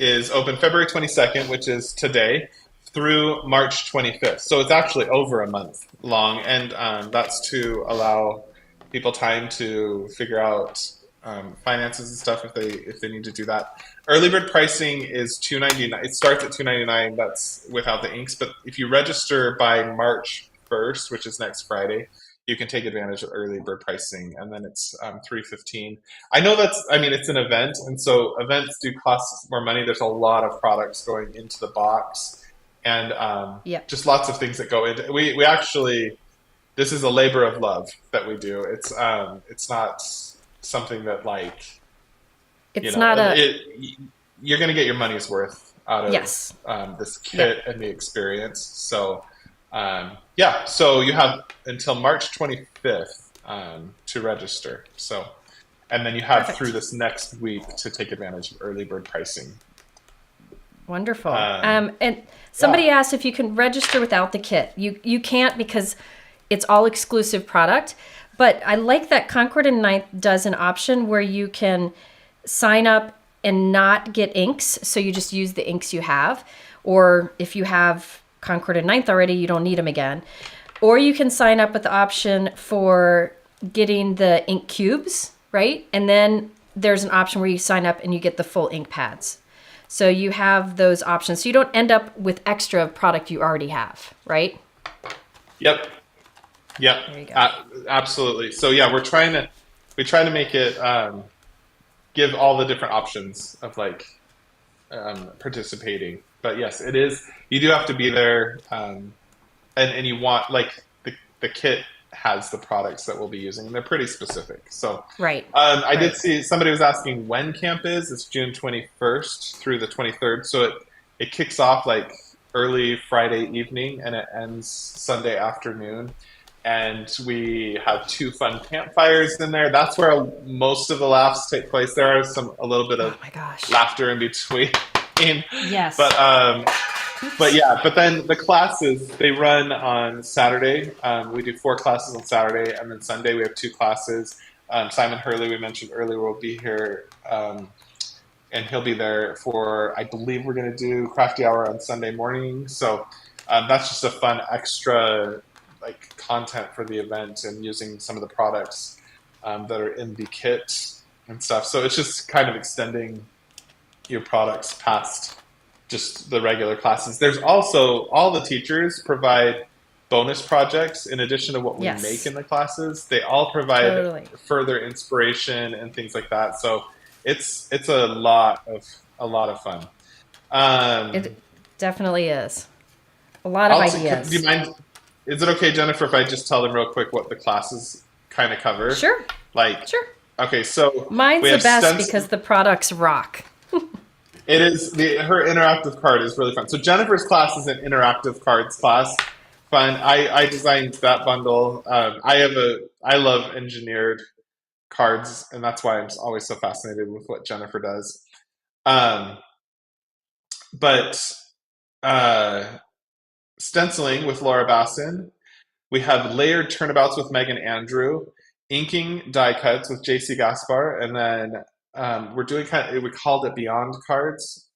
is open February 22nd, which is today, through March 25th. So it's actually over a month long, and that's to allow people time to figure out finances and stuff if they need to do that. Early bird pricing is $2.99. It starts at $2.99. That's without the inks. But if you register by March 1st, which is next Friday, you can take advantage of early bird pricing, and then it's $3.15. I know it's an event, and so events do cost more money. There's a lot of products going into the box, and just lots of things that go into. We actually, this is a labor of love that we do. It's not something that like It's not you're going to get your money's worth out of Yes. This kit and the experience. So. So you have until March 25th to register. So, and then you have Perfect. through this next week to take advantage of early bird pricing. Wonderful. And somebody asked if you can register without the kit. You can't because it's all exclusive product. But I like that Concord and Ninth does an option where you can sign up and not get inks. So you just use the inks you have. Or if you have Concord and Ninth already, you don't need them again. Or you can sign up with the option for getting the ink cubes, right? And then there's an option where you sign up and you get the full ink pads. So you have those options. So you don't end up with extra product you already have, right? Yep. There you go. Absolutely. So yeah, we try to make it give all the different options of like participating. But yes, it is. You do have to be there, and you want like the kit has the products that we'll be using, and they're pretty specific. So Right. I did see somebody was asking when camp is. It's June 21st through the 23rd. So it kicks off like early Friday evening and it ends Sunday afternoon. And we have 2 fun campfires in there. That's where most of the laughs take place. There are a little bit of Oh my gosh. laughter in between. Yes. But then the classes, they run on Saturday. We do 4 classes on Saturday, and then Sunday we have 2 classes. Simon Hurley, we mentioned earlier, will be here, and he'll be there for, I believe we're going to do Crafty Hour on Sunday morning. So that's just a fun extra like content for the event, and using some of the products that are in the kit and stuff. So it's just kind of extending your products past just the regular classes. There's also, all the teachers provide bonus projects in addition to what we Yes. make in the classes. They all provide Totally. further inspiration and things like that. So it's a lot of fun. It definitely is. A lot of ideas. Do you mind? Is it okay, Jennifer, if I just tell them real quick what the classes kind of cover? Sure. Sure. Okay, so Mine's we the have best because the products rock. It is her interactive card is really fun. So Jennifer's class is an interactive cards class. fun. I designed that bundle. I love engineered cards, and that's why I'm always so fascinated with what Jennifer does. Um, but stenciling with Laura Basson. We have layered turnabouts with Megan Andrew, inking die cuts with JC Gaspar, and then we're doing we called it Beyond Cards.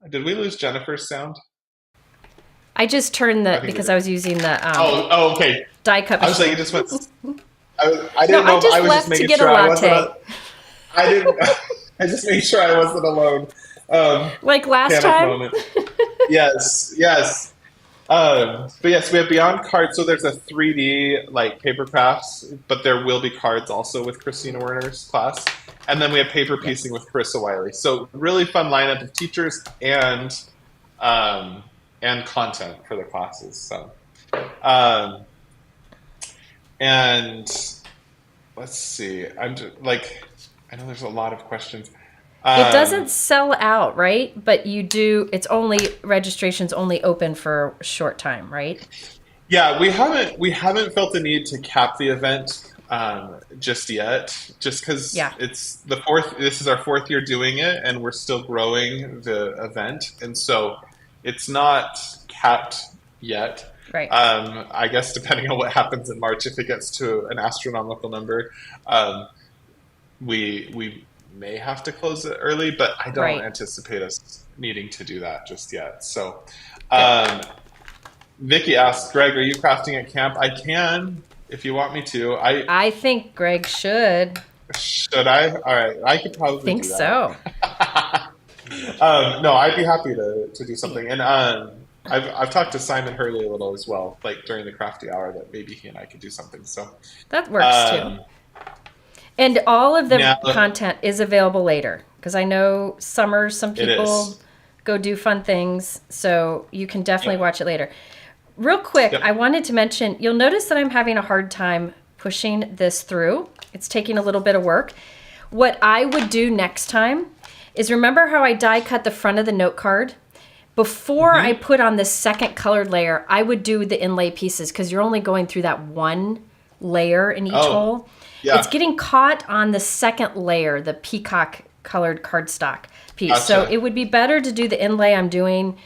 Did we lose Jennifer's sound? I just turned because I was using the okay. die cut machine. I was like, you just went. I didn't know. I just I was left just making to get sure a I latte. wasn't. I didn't. I just made sure I wasn't alone. Like last time. Moment. Yes. But yes, we have Beyond Cards. So there's a 3D like paper crafts, but there will be cards also with Christina Werner's class, and then we have paper piecing with Carissa Wiley. So really fun lineup of teachers and content for the classes. So, and let's see. I'm just I know there's a lot of questions. It doesn't sell out, right? But you do. It's registration's only open for a short time, right? Yeah, we haven't felt the need to cap the event just yet, just because it's the fourth. This is our fourth year doing it, and we're still growing the event, and so it's not capped yet. Right. I guess depending on what happens in March, if it gets to an astronomical number, we may have to close it early, but I don't anticipate us needing to do that just yet. So, Vicky asked, Greg, are you crafting at camp? I can, if you want me to. I think Greg should. Should I? All right, I could probably think do that. So. No, I'd be happy to do something. And I've talked to Simon Hurley a little as well, like during the crafty hour, that maybe he and I could do something. So that works too. And all of the content is available later, because I know summers, some people go do fun things, so you can definitely watch it later. Real quick, I wanted to mention, you'll notice that I'm having a hard time pushing this through. It's taking a little bit of work. What I would do next time is, remember how I die cut the front of the note card? Before I put on this second colored layer, I would do the inlay pieces, because you're only going through that one layer in each hole. Yeah. It's getting caught on the second layer, the peacock colored cardstock piece. Gotcha. So it would be better to do the inlay I'm doing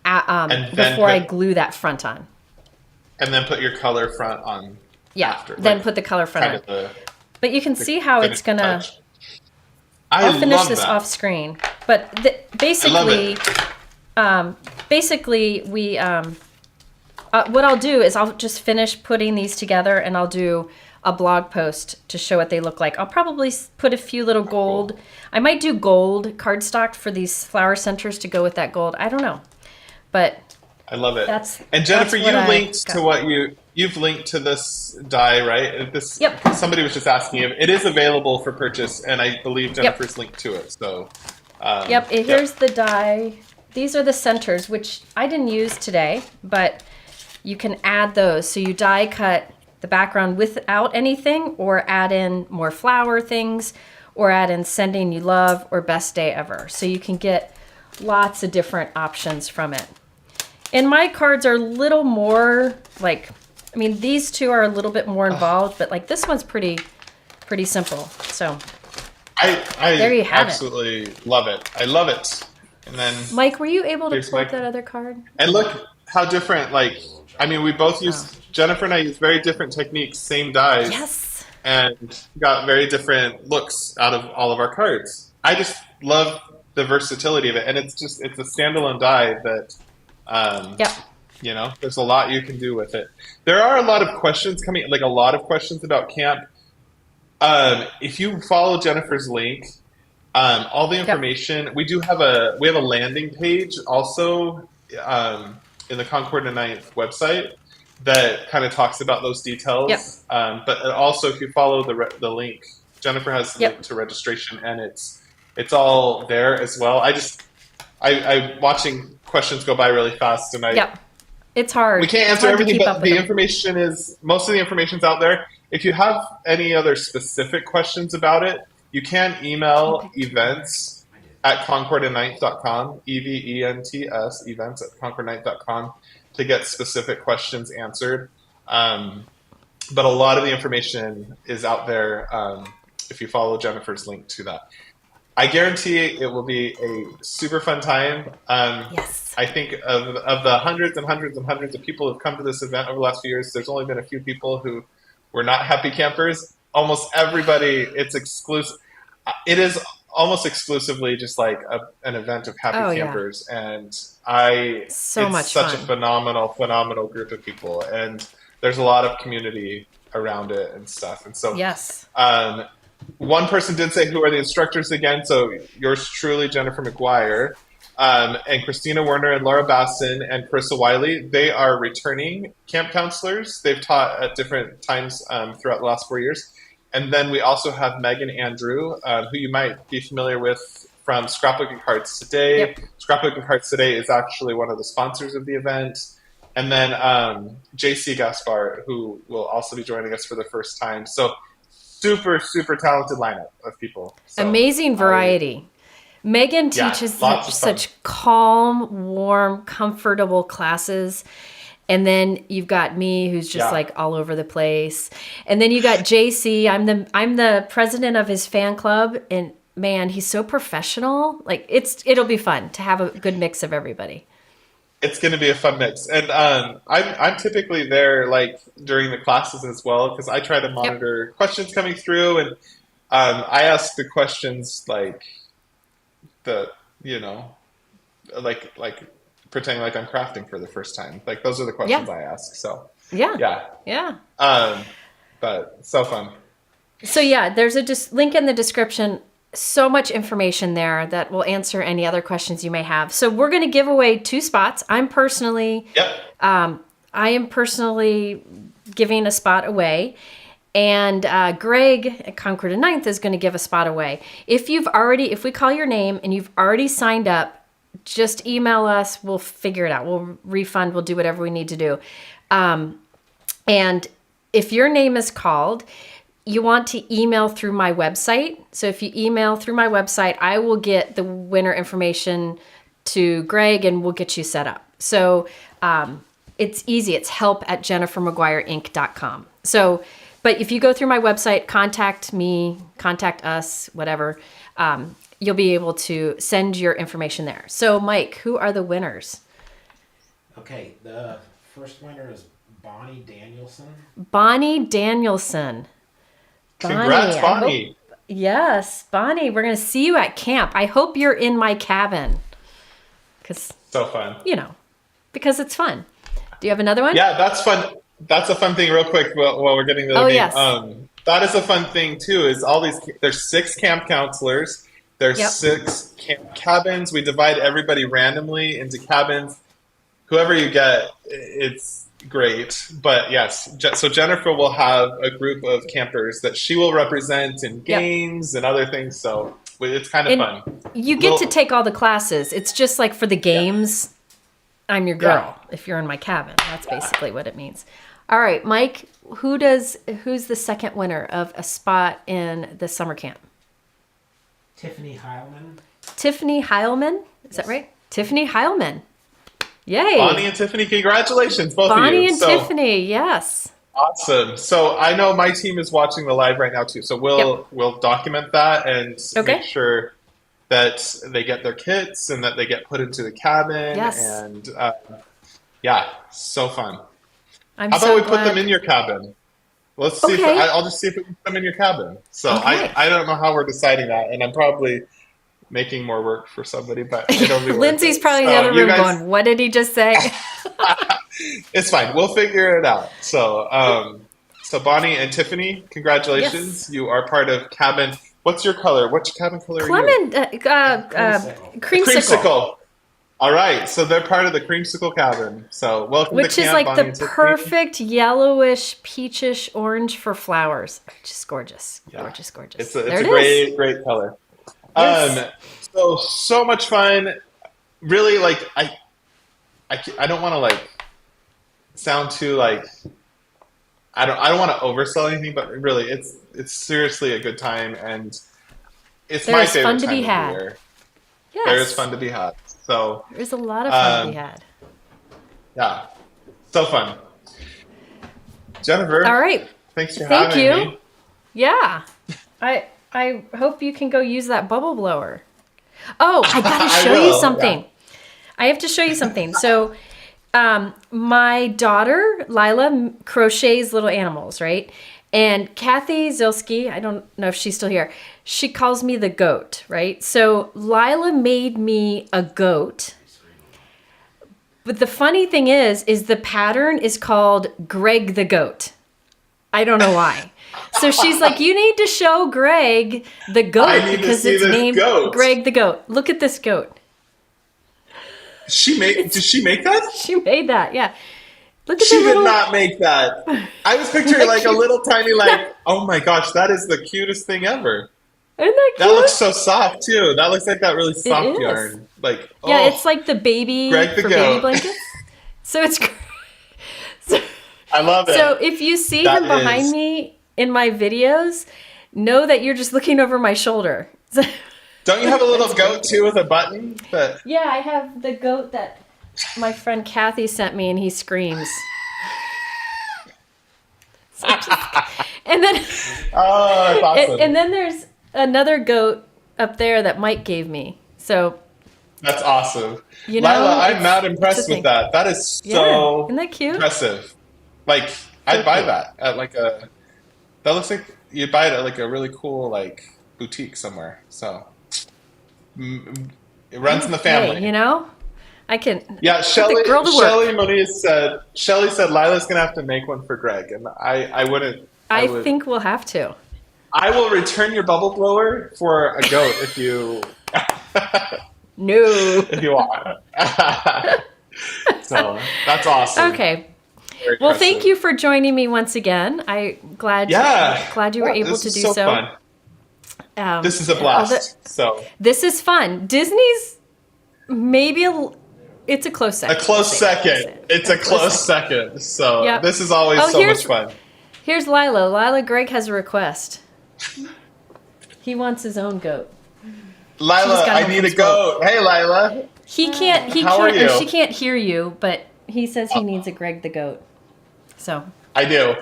before I glue that front on. And then put your color front on after. Then put the color front on. But you can see how it's going to... I'll finish this off screen. But basically, we... what I'll do is I'll just finish putting these together, and I'll do a blog post to show what they look like. I'll probably put a few little gold. Cool. I might do gold cardstock for these flower centers to go with that gold. I don't know, but I love it. And Jennifer, you linked to what you've linked to this die, right? Somebody was just asking if it is available for purchase, and I believe Jennifer's linked to it. So, here's the die. These are the centers, which I didn't use today, but you can add those. So you die cut the background without anything, or add in more flower things, or add in Sending You Love or Best Day Ever. So you can get lots of different options from it. And my cards are a little more these two are a little bit more involved, but this one's pretty simple. So there you have absolutely love it. I love it. And then Mike, were you able to pull up that other card? And look how different, we both use, Jennifer and I use very different techniques, same dies. Yes. And got very different looks out of all of our cards. I just love the versatility of it. And it's a standalone die that, there's a lot you can do with it. There are a lot of questions coming, a lot of questions about camp. If you follow Jennifer's link, all the information, we have a landing page also in the Concord and Ninth website that kind of talks about those details. But also, if you follow the link, Jennifer has the link to registration, and it's all there as well. I'm watching questions go by really fast, and it's hard. We can't answer everything, but most of the information's out there. If you have any other specific questions about it, you can email events@concordandninth.com, events events@concordandninth.com, to get specific questions answered. But a lot of the information is out there if you follow Jennifer's link to that. I guarantee it will be a super fun time. Yes. I think of the hundreds and hundreds and hundreds of people who have come to this event over the last few years, there's only been a few people who were not happy campers. Almost everybody, it's exclusive. It is almost exclusively just like an event of happy campers. And it's much such fun. a phenomenal group of people. And there's a lot of community around it and stuff. And so Yes. One person did say, who are the instructors again? So yours truly, Jennifer McGuire, and Christina Werner and Laura Basson and Carissa Wiley. They are returning camp counselors. They've taught at different times throughout the last 4 years. And then we also have Megan Andrew, who you might be familiar with from Scrapbooking Cards Today. Yep. Scrapbooking Cards Today is actually one of the sponsors of the event. And then JC Gaspar, who will also be joining us for the first time. So super, super talented lineup of people. So amazing variety. Megan teaches such calm, warm, comfortable classes. And then you've got me, who's just like all over the place. And then you got JC. I'm the president of his fan club, and man, he's so professional. Like it'll be fun to have a good mix of everybody. It's going to be a fun mix. And I'm typically there like during the classes as well, because I try to monitor questions coming through, and I ask the questions like like pretending like I'm crafting for the first time. Like those are the questions I ask. So yeah. But so fun. So there's a link in the description. So much information there that will answer any other questions you may have. So we're going to give away 2 spots. I am personally giving a spot away, and Greg at Concord and 9th is going to give a spot away. If we call your name and you've already signed up, just email us. We'll figure it out. We'll refund. We'll do whatever we need to do. And if your name is called, you want to email through my website. So if you email through my website, I will get the winner information to Greg and we'll get you set up. So it's easy. It's help@jennifermcguireinc.com. So, but if you go through my website, contact me, contact us, whatever, you'll be able to send your information there. So Mike, who are the winners? Okay, the first winner is Bonnie Danielson. Bonnie Danielson. Congrats, Bonnie. Yes, Bonnie, we're going to see you at camp. I hope you're in my cabin. So fun. Because it's fun. Do you have another one? Yeah, that's fun. That's a fun thing real quick while we're getting the name. Yes. That is a fun thing too, is there's 6 camp counselors. There's 6 camp cabins. We divide everybody randomly into cabins. Whoever you get, it's great. But yes, so Jennifer will have a group of campers that she will represent in games and other things. So it's kind of fun. You get to take all the classes. It's just like for the games, I'm your girl if you're in my cabin. That's basically what it means. All right, Mike, who's the second winner of a spot in the summer camp? Tiffany Heilman. Tiffany Heilman? Is that right? Tiffany Heilman. Yay. Bonnie and Tiffany, congratulations, both of you. Bonnie and Tiffany, yes. Awesome. So I know my team is watching the live right now too. So we'll document that and make sure that they get their kits and that they get put into the cabin. Yes. And so fun. How about so we glad. put them in your cabin? Let's see. I'll just see if we can put them in your cabin. So I don't know how we're deciding that, and I'm probably making more work for somebody, but it'll be Lindsay's worth it. probably in the other room going, what did he just say? It's fine. We'll figure it out. So Bonnie and Tiffany, congratulations. Yes. You are part of cabin. What's your color? Which cabin color are you? Creamsicle. All right. So they're part of the Creamsicle cabin. So welcome to camp, which is like Bonnie the perfect yellowish, peachish orange for flowers. Just gorgeous. Yeah. Gorgeous. It's a great color. Yes. So much fun. Really, like I don't want to like sound too like I don't want to oversell anything, but really, it's seriously a good time, and it's my favorite time of the year. Yes. There is fun to be had. So there's a lot of fun to be had. Yeah. So fun. Jennifer. All right. Thanks for Thank having you. me. Yeah. I hope you can go use that bubble blower. Oh, I gotta I show you will, something. yeah. I have to show you something. So, my daughter Lila crochets little animals, right? And Kathy Zilski, I don't know if she's still here. She calls me the goat, right? So Lila made me a goat. But the funny thing is the pattern is called Greg the Goat. I don't know why. So she's like, you need to show Greg the goat I need to because see it's this named goat. Greg the Goat. Look at this goat. Did she make that? She made that, yeah. Look at She the did little. not make that. I was picturing like a little tiny, like, oh my gosh, that is the cutest thing ever. Isn't that cute? That looks so soft too. That looks like that really soft is. yarn. Like, Yeah, oh, it's like the baby Greg the for goat. baby blankets. So it's. So, I love it. so if you see That him behind is- me in my videos, know that you're just looking over my shoulder. Don't you have a little goat too with a button? But Yeah, I have the goat that my friend Kathy sent me, and he screams. And then, oh, that's awesome. and then there's another goat up there that Mike gave me. So That's awesome. You know, Lila, I'm it's- not it's a impressed thing. with that. That is yeah, so isn't that cute? impressive. Like, I'd buy cute. that at like a. That looks like you'd buy it at like a really cool like boutique somewhere. So it runs in the family. Hey, you know, I can. Yeah, Shelly. girl to work. Shelly Moniz said. Shelly said Lila's gonna have to make one for Greg, and I wouldn't. I would- think we'll have to. I will return your bubble blower for a goat if you No. if you want. So that's awesome. Okay. Very Well, impressive. thank you for joining me once again. I'm glad. Yeah, Glad you were able this to is do so. so. Fun. This is a all blast. So This is fun. Disney's maybe it's a close second. a close I'll say it. second. It's a close second. So Yep. this is always Oh, so here's- much fun. Here's Lila. Lila, Greg has a request. He wants his own goat. Lila, gotta I have need a his goat. Hey, Lila. He can't. He How are can't. Or you? she can't hear you, but he says he needs a Greg the goat. So. I do.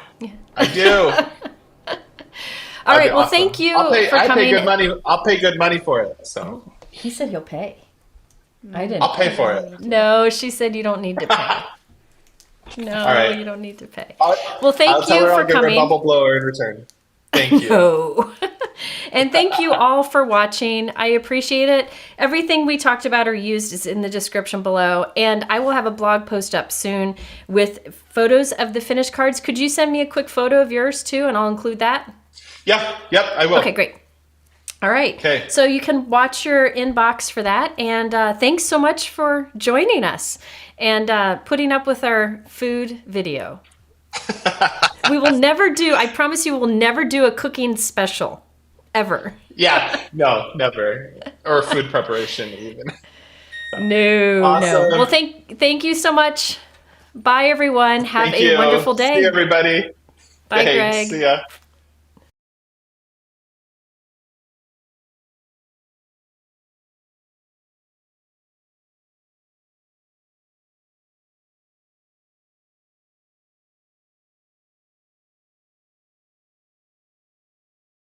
I do. All That'd right. be Well, awesome. thank you I'll pay, for I coming. pay good money. I'll pay good money for it. So He said he'll pay. I didn't. I'll pay for it. No, she said you don't need to pay. No, right. you don't need to pay. Well, Well, thank I'll tell you her for I'll give her a coming. bubble blower in return. Thank you. Oh. And thank you all for watching. I appreciate it. Everything we talked about or used is in the description below. And I will have a blog post up soon with photos of the finished cards. Could you send me a quick photo of yours too? And I'll include that. Yeah. Yep. I will. Okay, great. All right. Okay. So you can watch your inbox for that. And thanks so much for joining us and putting up with our food video. We will never do, I promise you, we'll never do a cooking special. Ever. Yeah. No. Never. Or food preparation even. No, Awesome. no. Well, thank you so much. Bye, everyone. Have Thank a you. wonderful day. See you, everybody. Bye, Thanks. Greg. See ya.